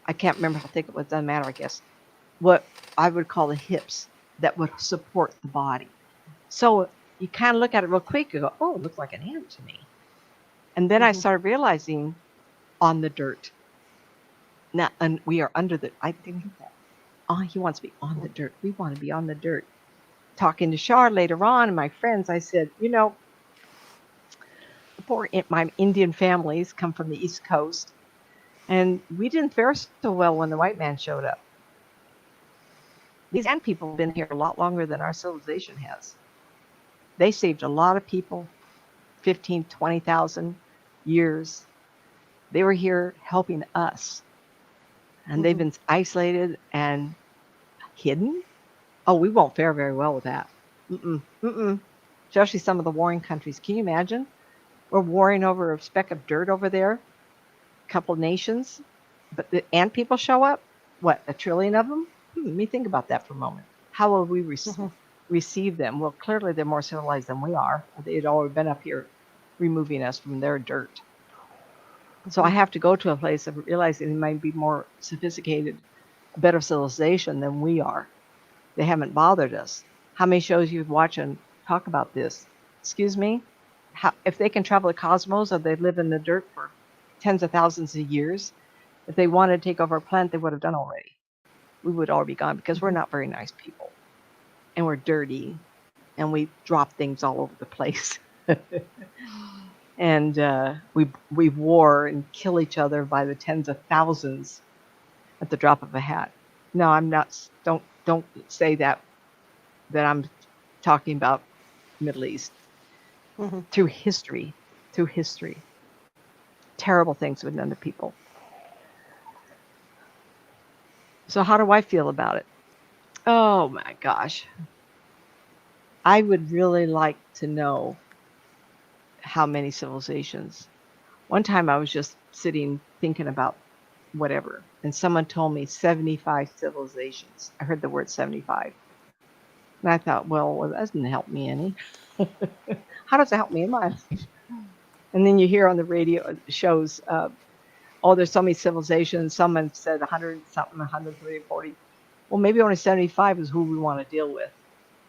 I can't remember how thick it was, doesn't matter, I guess. What I would call the hips that would support the body. So you kind of look at it real quick and go, oh, it looks like an ant to me. And then I Mhm. started realizing on the dirt. Now, and we are under the, I didn't get that. Oh, he wants to be on the dirt. We want to be on the dirt. Talking to Shar later on and my friends, I said, my Indian families come from the East Coast, and we didn't fare so well when the white man showed up. These Ant people have been here a lot longer than our civilization has. They saved a lot of people, 15, 20,000 years. They were here helping us, and they've Mhm. been isolated and hidden. Oh, we won't fare very well with that. Mm-mm, mm-mm. Especially some of the warring countries. Can you imagine? We're warring over a speck of dirt over there, a couple nations, but the ant people show up. What, a trillion of them? Let me think about that for a moment. How will we Mhm. receive them? Well, clearly they're more civilized than we are. They'd already been up here removing us from their dirt. So I have to go to a place of realizing they might be more sophisticated, a better civilization than we are. They haven't bothered us. How many shows you watch and talk about this? Excuse me? If they can travel the cosmos or they live in the dirt for tens of thousands of years, if they wanted to take over our planet, they would have done already. We would already be gone because we're not very nice people. And we're dirty. And we drop things all over the place. And we war and kill each other by the tens of thousands at the drop of a hat. No, I'm not. Don't say that I'm talking about Middle East. Mm-hmm. Through history, terrible things have been done to people. So how do I feel about it? Oh my gosh, I would really like to know how many civilizations. One time I was just sitting thinking about whatever, and someone told me 75 civilizations. I heard the word 75. And I thought, well, that doesn't help me any. How does it help me in my life? And then you hear on the radio shows, oh, there's so many civilizations. Someone said 100 something, 130, 40. Well, maybe only 75 is who we want to deal with.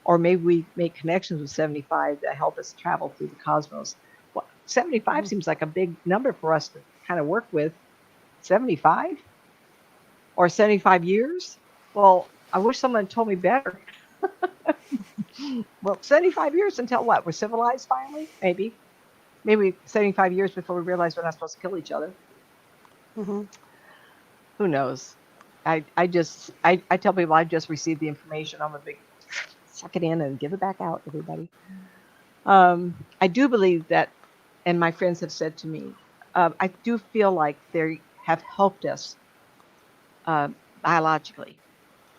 Or maybe we make connections with 75 that help us travel through the cosmos. Well, 75 seems like a big number for us to kind of work with. 75? Or 75 years? Well, I wish someone told me better. Well, 75 years until what? We're civilized finally? Maybe. Maybe 75 years before we realize we're not supposed to kill each other. Mm-hmm. Who knows? I tell people I just received the information. I'm a big suck it in and give it back out, everybody. I do believe that, and my friends have said to me, I do feel like they have helped us uh, biologically.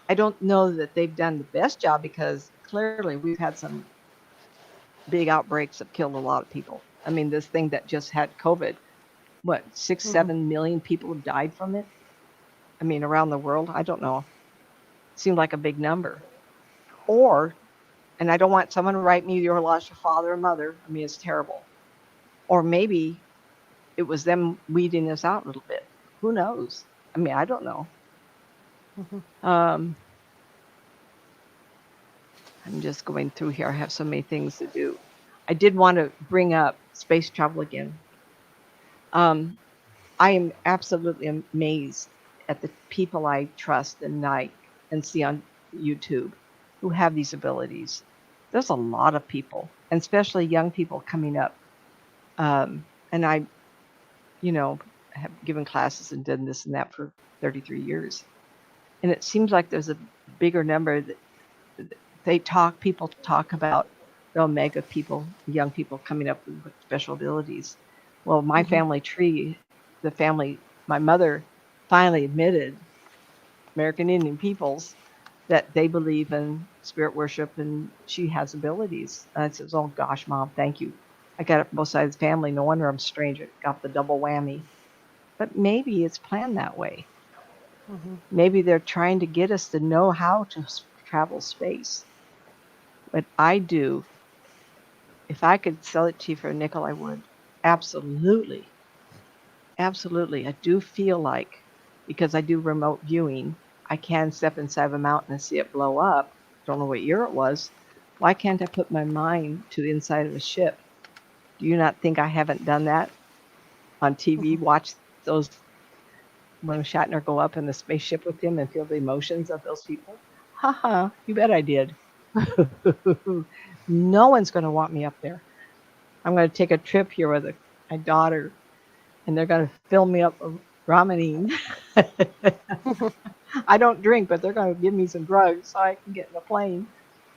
I don't know that they've done the best job because clearly we've had some big outbreaks that killed a lot of people. I mean, this thing that just had COVID, what, 6, Mm-hmm. 7 million people have died from it? I mean, around the world? I don't know. Seemed like a big number. Or, and I don't want someone to write me, you lost your father or mother. I mean, it's terrible. Or maybe it was them weeding us out a little bit. Who knows? I mean, I don't know. Mm-hmm. Um, I'm just going through here. I have so many things to do. I did want to bring up space travel again. Um, I am absolutely amazed at the people I trust and like and see on YouTube who have these abilities. There's a lot of people, and especially young people coming up. And I, you know, have given classes and done this and that for 33 years. And it seems like there's a bigger number that people talk about the omega people, young people coming up with special abilities. Well, my Mm-hmm. family tree, my mother finally admitted, American Indian peoples, that they believe in spirit worship and she has abilities. And I says, oh gosh, Mom, thank you. I got it from both sides of the family. No wonder I'm strange. I got the double whammy. But maybe it's planned that way. Mm-hmm. Maybe they're trying to get us to know how to travel space. But I do. If I could sell it to you for a nickel, I would. Absolutely. Absolutely. I do feel like, because I do remote viewing, I can step inside of a mountain and see it blow up. Don't know what year it was. Why can't I put my mind to the inside of a ship? Do you not think I haven't done that on TV? Mm-hmm. Watch those when Shatner go up in the spaceship with him and feel the emotions of those people? Haha, you bet I did. No one's going to want me up there. I'm going to take a trip here with my daughter, and they're going to fill me up with Ramenine. I don't drink, but they're going to give me some drugs so I can get in a plane.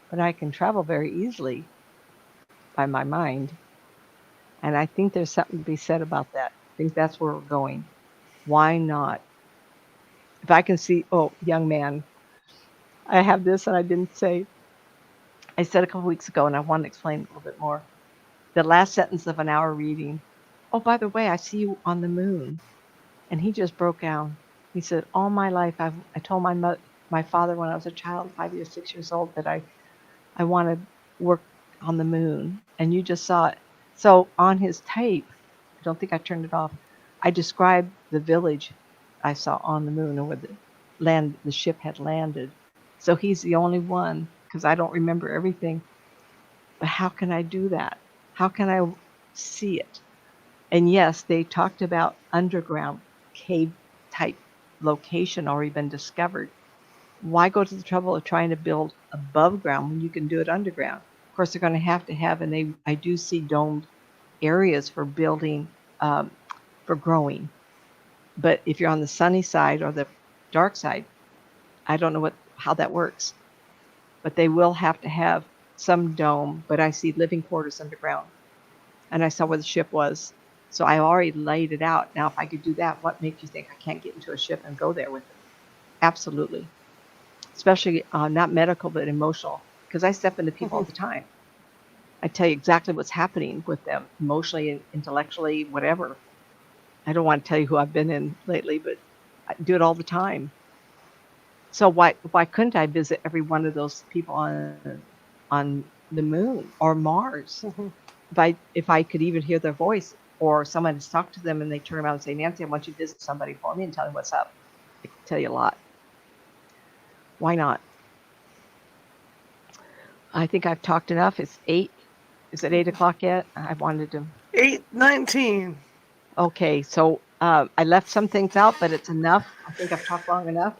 But I can travel very easily by my mind. And I think there's something to be said about that. I think that's where we're going. Why not? If I can see, oh, young man, I have this and I didn't say. I said a couple weeks ago, and I want to explain a little bit more. The last sentence of an hour reading. Oh, by the way, I see you on the moon. And he just broke down. He said, all my life, I told my father when I was a child, 5 years, 6 years old, that I want to work on the moon. And you just saw it. So on his tape, I don't think I turned it off. I described the village I saw on the moon, or where the ship had landed. So he's the only one, because I don't remember everything. But how can I do that? How can I see it? And yes, they talked about underground cave type location already been discovered. Why go to the trouble of trying to build above ground when you can do it underground? Of course, they're going to have, and I do see domed areas for building, for growing. But if you're on the sunny side or the dark side, I don't know how that works. But they will have to have some dome. But I see living quarters underground, and I saw where the ship was. So I already laid it out. Now, if I could do that, what makes you think I can't get into a ship and go there with it? Absolutely. Especially not medical, but emotional, because I step into people all the time. I tell you exactly what's happening with them emotionally, intellectually, whatever. I don't want to tell you who I've been in lately, but I do it all the time. So why couldn't I visit every one of those people on the moon or Mars? If I could even hear their voice, or someone has talked to them and they turn around and say, Nancy, I want you to visit somebody for me and tell me what's up. I can tell you a lot. Why not? I think I've talked enough. It's 8. Is it 8 o'clock yet? I wanted to. 8:19. Okay, so I left some things out, but it's enough. I think I've talked long enough.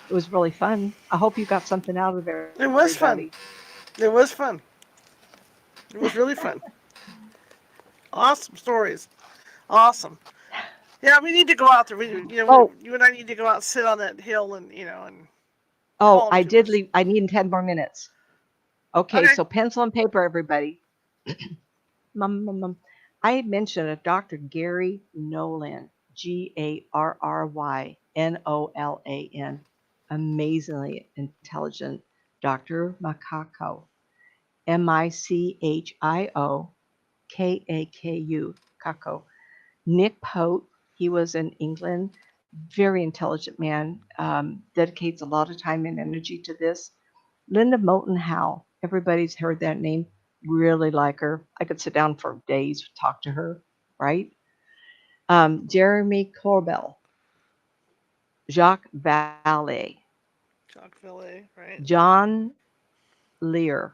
It was really fun. I hope you got something out of It everybody. was fun. It was fun. It was really fun. Awesome stories. Awesome. Yeah, we need to go out there. Oh, You and I need to go out and sit on that hill and and oh, call them I to did us. leave. I need 10 more minutes. Okay, Okay. so pencil and paper, everybody. Mum. I mentioned a Dr. Gary Nolan, Garrynolan, amazingly intelligent Dr. Macaco, Michiokakaku, Kako. Nick Pote, he was in England, very intelligent man, dedicates a lot of time and energy to this. Linda Moulton Howe, everybody's heard that name, really like her. I could sit down for days to talk to her, right? Jeremy Corbell, Jacques Vallée, Chocolate, right? John Lear,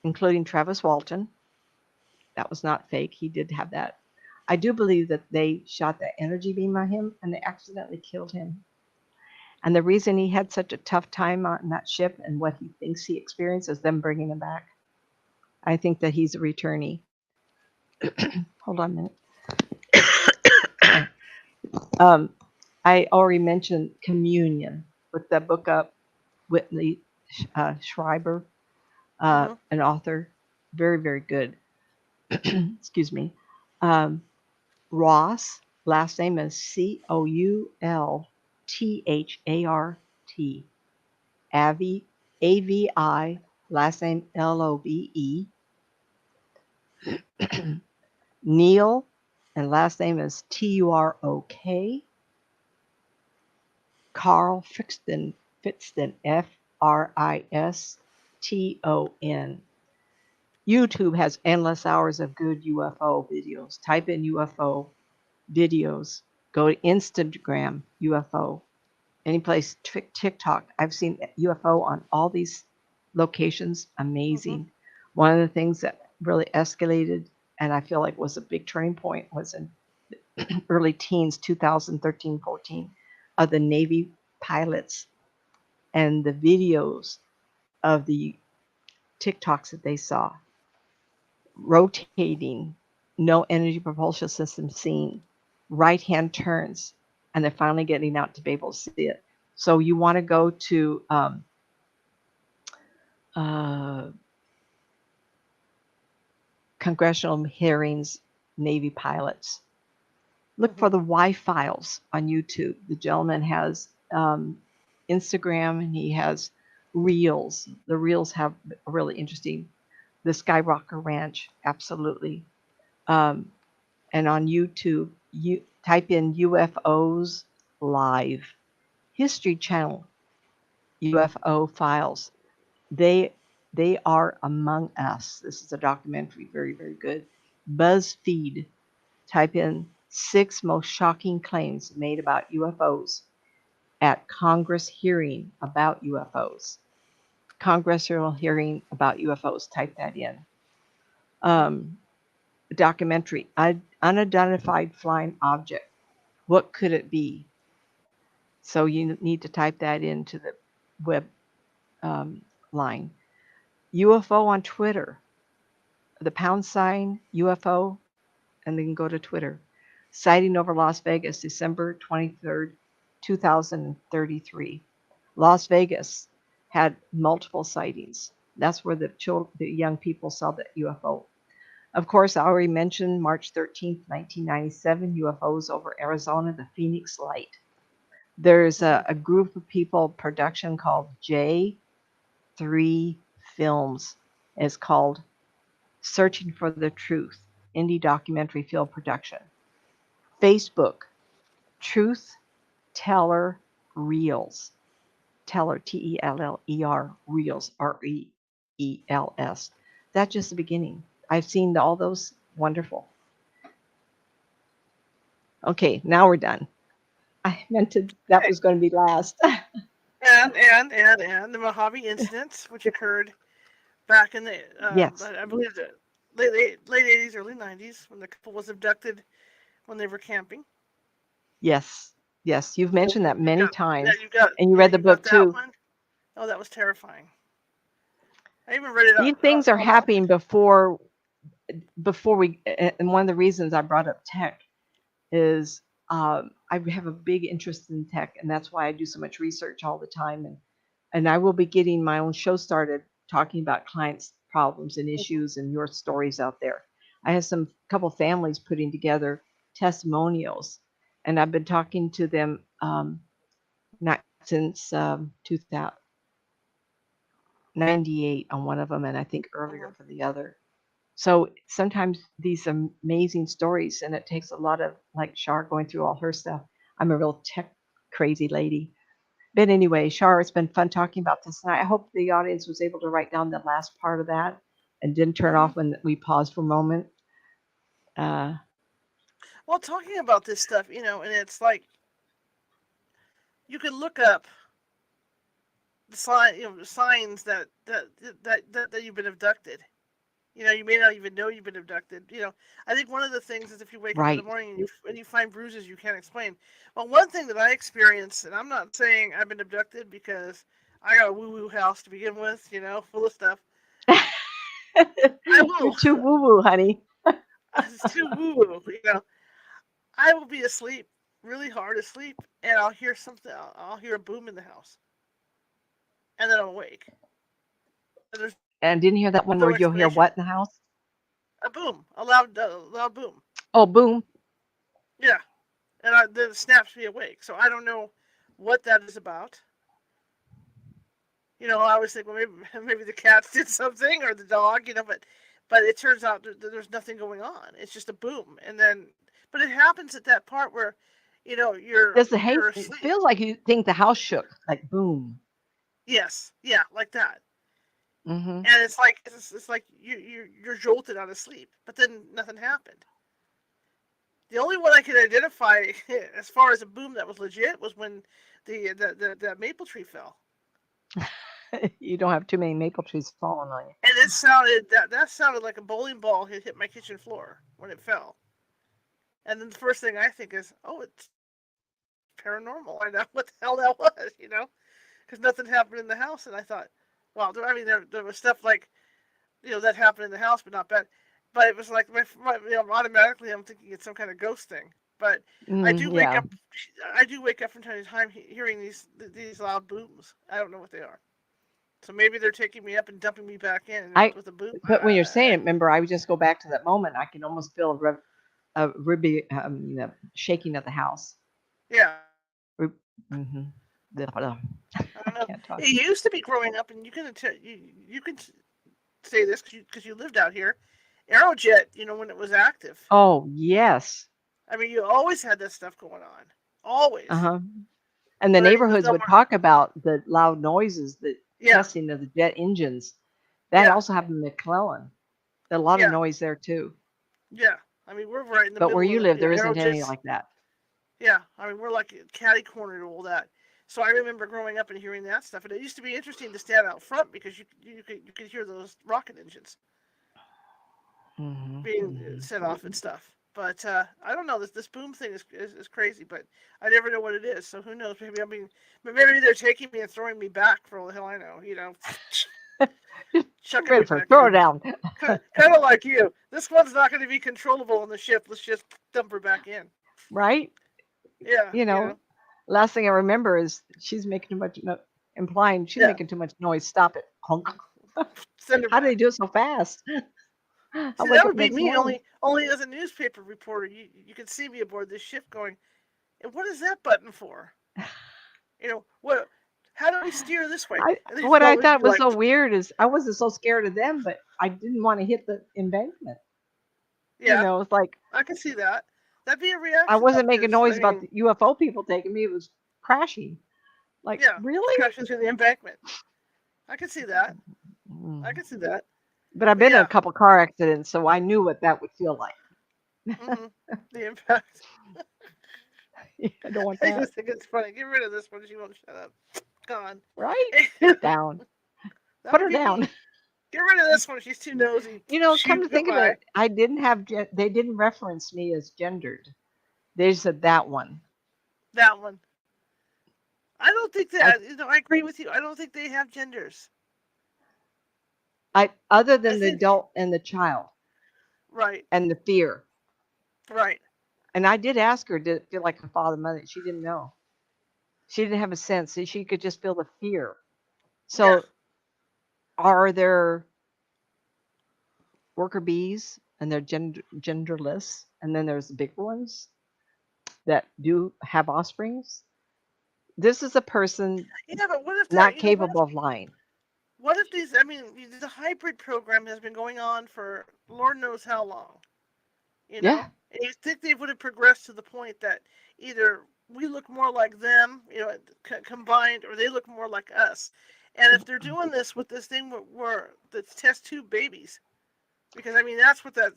including Travis Walton. That was not fake. He did have that. I do believe that they shot that energy beam on him and they accidentally killed him. And the reason he had such a tough time on that ship and what he thinks he experienced is them bringing him back. I think that he's a returnee. Hold on a minute. um, I already mentioned Communion. Look that book up. Whitley Schreiber, Mm-hmm. an author, very, very good. Excuse me. Um, Ross, last name is Coulthart. Avi, last name Love. Neil, and last name is Turok. Carl Fitston, Friston. YouTube has endless hours of good UFO videos. Type in UFO videos. Go to Instagram UFO. Any place, TikTok. I've seen UFO on all these locations. Mm-hmm. Amazing. One of the things that really escalated and I feel like was a big turning point was in early teens, 2013, 14, of the Navy pilots and the videos of the TikToks that they saw rotating, no energy propulsion system seen, right hand turns, and they're finally getting out to be able to see it. So you want to go to uh, congressional hearings, Navy pilots. Look Mm-hmm. for the Y files on YouTube. The gentleman has Instagram and he has reels. The reels have really interesting. The Skyrocker Ranch, absolutely. Um, and on YouTube, you type in UFOs live. History Channel UFO files. They They Are Among Us. This is a documentary, very, very good. BuzzFeed, type in 6 most shocking claims made about UFOs at Congress hearing about UFOs. Congressional hearing about UFOs. Type that in. Um, Documentary, Unidentified Flying Object. What could it be? So you need to type that into the web line. UFO on Twitter, the # UFO, and then go to Twitter. Sighting over Las Vegas, December 23rd, 2033. Las Vegas had multiple sightings. That's where the young people saw the UFO. Of course, I already mentioned March 13th, 1997, UFOs over Arizona, the Phoenix Light. There's a group of people production called J3 Films. It's called Searching for the Truth, indie documentary film production. Facebook, Truth Teller Reels. Teller, Teller, Reels, Reels. That's just the beginning. I've seen all those. Wonderful. Okay, now we're done. I meant that was going to be last. And the Mojave incident, which occurred back in the Yes, I believe the late 80s, early 90s, when the couple was abducted when they were camping. yes, yes. You've mentioned that many times, You and you read the book got that too. one. Oh, that was terrifying. I even read it These things are on happening before we. And one of the reasons I brought up tech is I have a big interest in tech, and that's why I do so much research all the time. And I will be getting my own show started talking about clients' problems and issues and your stories out there. I have some couple families putting together testimonials, and I've been talking to them not since 2098 on one of them, and I think earlier for the other. So sometimes these amazing stories, and it takes a lot of, like Shar going through all her stuff. I'm a real tech crazy lady. But anyway, Shar, it's been fun talking about this. And I hope the audience was able to write down the last part of that and didn't turn off when we paused for a moment. Well, talking about this stuff, and it's like you can look up the signs that you've been abducted. You may not even know you've been abducted. I think one of the things is if you wake up in the Right. morning and you find bruises you can't explain. Well, one thing that I experienced, and I'm not saying I've been abducted because I got a woo-woo house to begin with, full of stuff. I You're will. too woo woo, honey. It's too woo-woo. I will be asleep, really hard asleep, and I'll hear something. I'll hear a boom in the house, and then I'm awake. And there's And didn't hear that one no where you'll hear explanation. what in the house? A boom, a loud boom. Oh, boom. Yeah, and then it snaps me awake. So I don't know what that is about. I always think, well, maybe the cats did something or the dog, but it turns out that there's nothing going on. It's just a boom, and then, but it happens at that part where, Does the you're it asleep. feels like you think the house shook, like boom. Yes, yeah, like that. Mm-hmm. And it's like you're jolted out of sleep, but then nothing happened. The only one I could identify as far as a boom that was legit was when the maple tree fell. You don't have too many maple trees falling on you. And that sounded like a bowling ball had hit my kitchen floor when it fell. And then the first thing I think is, oh, it's paranormal. I know what the hell that was, because nothing happened in the house. And I thought, well, there was stuff like, that happened in the house, but not bad. But it was like automatically I'm thinking it's some kind of ghost thing. But I do wake Yeah. up. I do wake up from time to time hearing these loud booms. I don't know what they are. So maybe they're taking me up and dumping me back in with a boom. But when you're saying it, remember, I would just go back to that moment. I can almost feel a ribby, shaking of the house. Yeah. Mm-hmm. I don't I know. can't talk. It used to be growing up, and you can say this because you lived out here. Aerojet, when it was active. Oh, yes. I mean, you always had that stuff going on. Always. Uh-huh. And the But I mean, neighborhoods would talk about the loud noises, the yeah, testing of the jet engines. That Yeah, also happened in McClellan. A lot of yeah, noise there too. yeah. I mean, we're right in the But where middle you of live, there Arrow. isn't any like that. Yeah, I mean, we're like catty corner to all that. So I remember growing up and hearing that stuff, and it used to be interesting to stand out front because you could hear those rocket engines Hmm. being Hmm. set off and stuff. But I don't know. This boom thing is crazy, but I never know what it is. So who knows? Maybe they're taking me and throwing me back for all the hell I know. Chucking me Ready for back throw in. down, Kind of like you. This one's not going to be controllable on the ship. Let's just dump her back in. right? Yeah, You know, last thing I remember is she's making too much, implying she's yeah. making too much noise. Stop it. Honk. Send her How do they back. do it so fast? I'll See, wake that up would be next me. morning. Only as a newspaper reporter, you could see me aboard this ship going, and what is that button for? What? How do we steer this way? And then What I it'd thought be was like, so weird is I wasn't so scared of them, but I didn't want to hit the embankment. yeah, It's like I can see that. That'd be a I reaction though, wasn't making because noise about the UFO people taking me. It was crashing. Like, yeah, really? crashing through the embankment. I can see that. I Mm. can see that. But I've But been in a yeah, couple car accidents, so I knew what that would feel like. hmm the impact. I don't want I that. just think it's funny. Get rid of this one. She won't shut up. Gone. Right? that Down. Put would her be down. me. Get rid of this one. She's too nosy. Come to think of Goodbye. it, I didn't have, they didn't reference me as gendered. They said that one. That one. I don't think I, that. I agree with you. I don't think they have genders. other I than the think adult and the child right, and the fear. right. And I did ask her, did it feel like a father, mother? She didn't know. She didn't have a sense. She could just feel the fear. Yeah. So are there worker bees and they're genderless? And then there's the big ones that do have offsprings. This is a person Yeah, but what if that? not capable of lying. What if these? I mean, the hybrid program has been going on for Lord knows how long. Yeah. And you think they would have progressed to the point that either we look more like them, combined, or they look more like us. And if they're doing this with this thing where the test tube babies, because I mean that's what a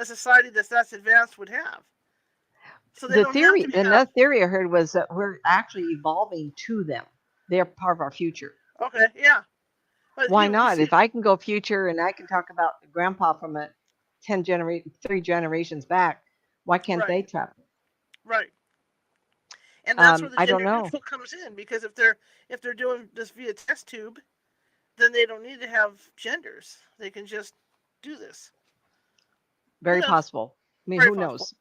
society that's advanced would have. So they The don't have theory, to have. another theory I heard was that we're actually evolving to them. They're part of our future. Okay, yeah, but Why you not? see, If I can go future and I can talk about grandpa from a 3 generations back, why can't right, they travel? right. And that's where the I don't gender know. neutral comes in because if they're doing this via test tube, then they don't need to have genders. They can just do this. Who Very knows? possible. I mean, Very who possible. knows?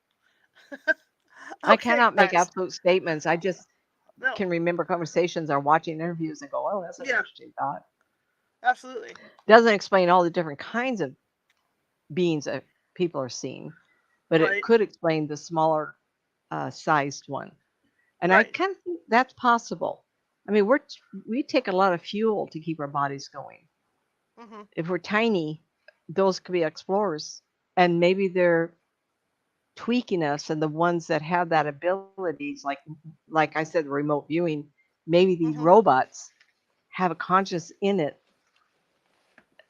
I Okay, cannot make guys. absolute statements. I just No. can remember conversations or watching interviews and go, oh, that's an Yeah. interesting thought. Absolutely. Doesn't explain all the different kinds of beings that people are seeing, but it Right. could explain the smaller sized one. And I Right. kind of think that's possible. I mean, we take a lot of fuel to keep our bodies going. Mhm. If we're tiny, those could be explorers, and maybe they're tweaking us. And the ones that have that abilities, like I said, remote viewing, maybe these Mhm. robots have a conscience in it.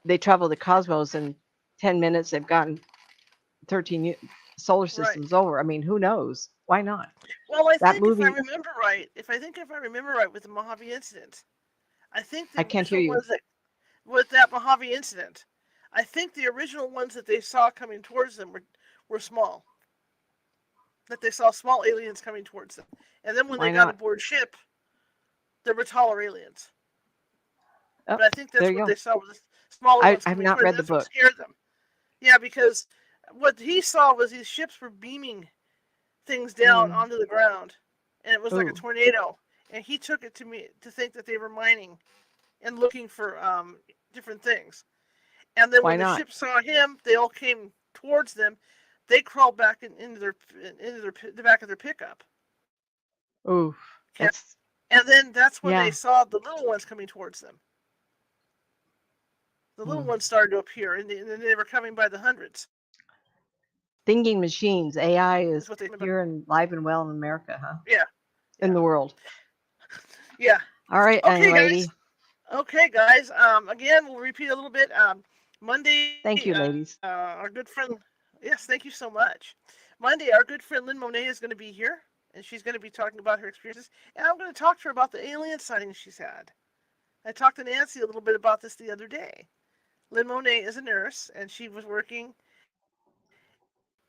They travel the cosmos in 10 minutes. They've gotten 13 solar Right. systems over. I mean, who knows? Why not? Well, I That think movie, if I remember right with the Mojave incident, I think the I can't hear original you. ones that with that Mojave incident, I think the original ones that they saw coming towards them were small. That they saw small aliens coming towards them, and then when they Why got not? aboard ship, there were taller aliens. Oh, But I think there that's you what go. they saw was smaller ones I've coming not towards read them. the That's what book. scared them. Yeah, because what he saw was these ships were beaming things down Mm. onto the ground, and it was like a Ooh, tornado. And he took it to think that they were mining and looking for different things. And then why when the not? ship saw him, they all came towards them. They crawled back into the back of their pickup. Ooh, Okay? that's And then that's when they yeah. saw the little ones coming towards them. The little Mm. ones started to appear, and they were coming by the hundreds. Thinking machines, AI Is is what they about. here and live and well in America, huh? Yeah, In yeah, the world. yeah. All right, young Okay, guys. lady. Okay, guys. Again, we'll repeat a little bit. Monday, Thank you, ladies. our good friend. Yes, thank you so much. Monday, our good friend Lynn Monet is going to be here, and she's going to be talking about her experiences. And I'm going to talk to her about the alien sightings she's had. I talked to Nancy a little bit about this the other day. Lynn Monet is a nurse, and she was working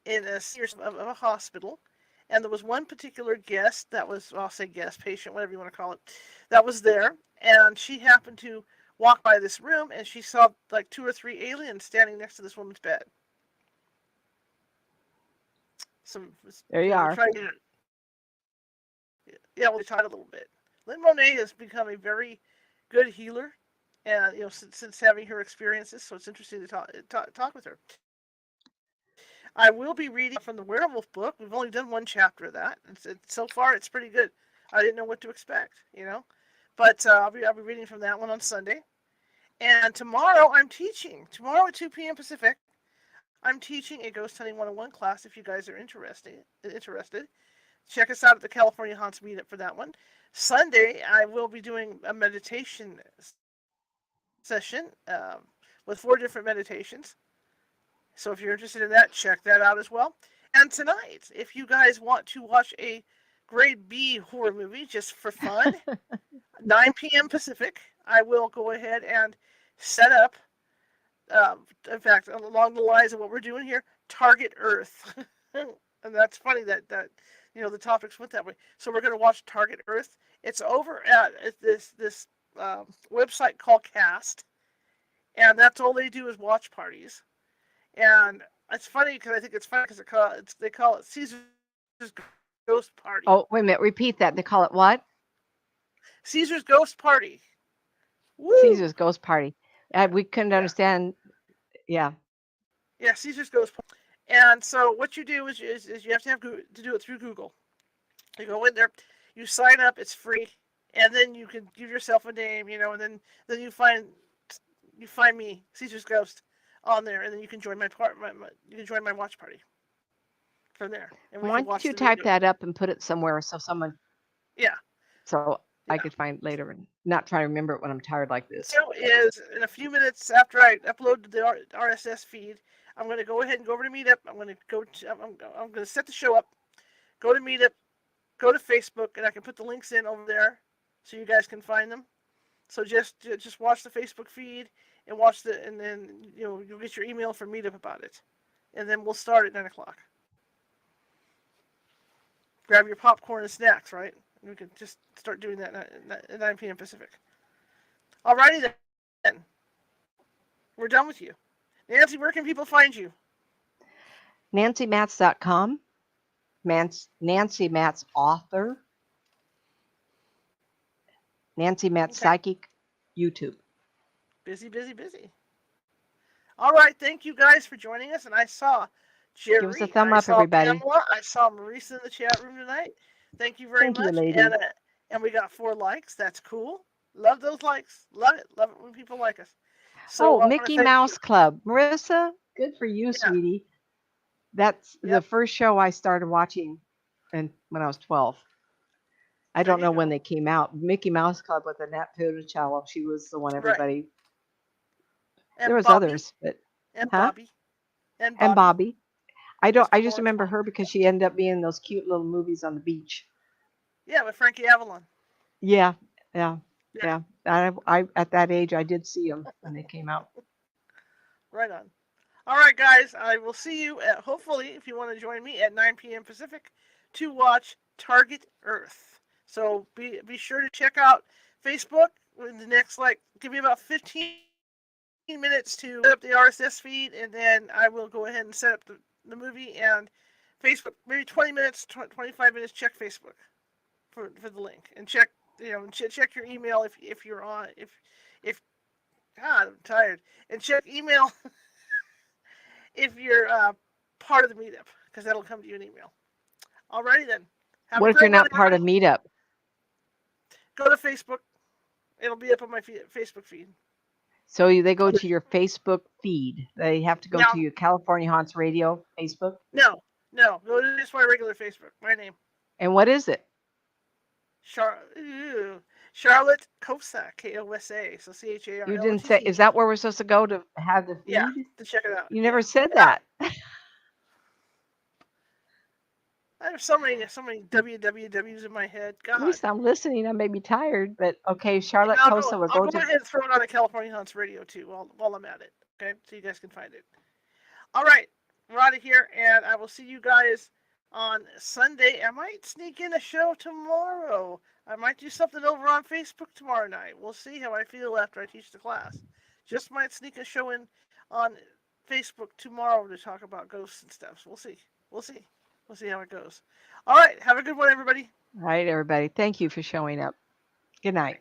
in a senior of a hospital. And there was one particular guest that was, well, I'll say guest, patient, whatever you want to call it, that was there. And she happened to walk by this room, and she saw like 2 or 3 aliens standing next to this woman's bed. Some, There you we're are. trying to, yeah, we'll talk a little bit. Lynn Monet has become a very good healer, and since having her experiences, so it's interesting to talk with her. I will be reading from the Werewolf book. We've only done one chapter of that, and so far it's pretty good. I didn't know what to expect. But I'll be reading from that one on Sunday. And tomorrow I'm teaching. Tomorrow at 2 p.m. Pacific, I'm teaching a Ghost Hunting 101 class. If you guys are interested, check us out at the California Haunts Meetup for that one. Sunday, I will be doing a meditation session with 4 different meditations. So if you're interested in that, check that out as well. And tonight, if you guys want to watch a grade B horror movie just for fun, 9 p.m. Pacific, I will go ahead and set up, in fact, along the lines of what we're doing here, Target Earth. And that's funny that the topics went that way. So we're going to watch Target Earth. It's over at this website called Cast, and that's all they do is watch parties. And it's funny because I think it's funny because they call it Caesar's Ghost Party. Oh, wait a minute. Repeat that. They call it what? Caesar's Ghost Party. Woo! Caesar's Ghost Party. We couldn't understand. Yeah. Yeah, Caesar's Ghost Party. And so what you do is you have to do it through Google. You go in there, you sign up. It's free, and then you can give yourself a name, and then you find me, Caesar's Ghost, on there, and then you can join my watch party from there. And Why don't you type that up and put it somewhere so someone? Yeah. So I could find it later and not try to remember it when I'm tired like this. So is in a few minutes after I upload the RSS feed, I'm going to go ahead and go over to Meetup. I'm going to set the show up, go to Meetup, go to Facebook, and I can put the links in over there so you guys can find them. So just watch the Facebook feed and and then you'll get your email from Meetup about it, and then we'll start at 9 o'clock. Grab your popcorn and snacks, right? And we can just start doing that at 9 p.m. Pacific. Alrighty then. We're done with you. Nancy, where can people find you? nancymatz.com. Nancy Matz author. Nancy Matz Psychic, YouTube. Busy. All right, thank you guys for joining us. And I saw Jerry. Give us a thumb up, everybody. Pamela, I saw Marisa in the chat room tonight. Thank you very much. Thank you, lady. And we got 4 likes. That's cool. Love those likes. Love it when people like us. So, Mickey Mouse Club. Marissa, good for you, sweetie. That's the first show I started watching when I was 12. I don't know when they came out. Mickey Mouse Club with Annette Funicello. She was the one everybody. And there was Bobby, others, but Bobby. And Bobby. I just remember her because she ended up being in those cute little movies on the beach. Yeah, with Frankie Avalon. Yeah. I at that age I did see them when they came out. Right on. All right, guys. I will see you at, hopefully, if you want to join me at 9 p.m. Pacific to watch Target Earth. So be sure to check out Facebook in the next, give me about 15 minutes to set up the RSS feed, and then I will go ahead and set up the movie and Facebook. Maybe 20 minutes, 25 minutes. Check Facebook for the link, and check check your email if you're on if God, I'm tired, and check email if you're part of the meetup, because that'll come to you in email. Alrighty then. What if you're not part of meetup? Go to Facebook. It'll be up on my Facebook feed. So they go to your Facebook feed. They have to go to your California Haunts Radio Facebook? No. Go to just my regular Facebook. My name. And what is it? Charlotte Kosa, Kosa. So Charlotte. You didn't say, is that where we're supposed to go to have the Yeah, feed? to check it out. You Yeah. never said Yeah. that. I have so many wwws in my head. At God. least I'm listening. I may be tired, but okay, Charlotte I'll Kosa, we'll go go to. ahead and throw it on the California Hunts radio too while I'm at it. Okay, so you guys can find it. All right, we're out of here, and I will see you guys on Sunday. I might sneak in a show tomorrow. I might do something over on Facebook tomorrow night. We'll see how I feel after I teach the class. Just might sneak a show in on Facebook tomorrow to talk about ghosts and stuff. So we'll see. We'll see. We'll see how it goes. All right, have a good one, everybody. All right, everybody. Thank you for showing up. Good night.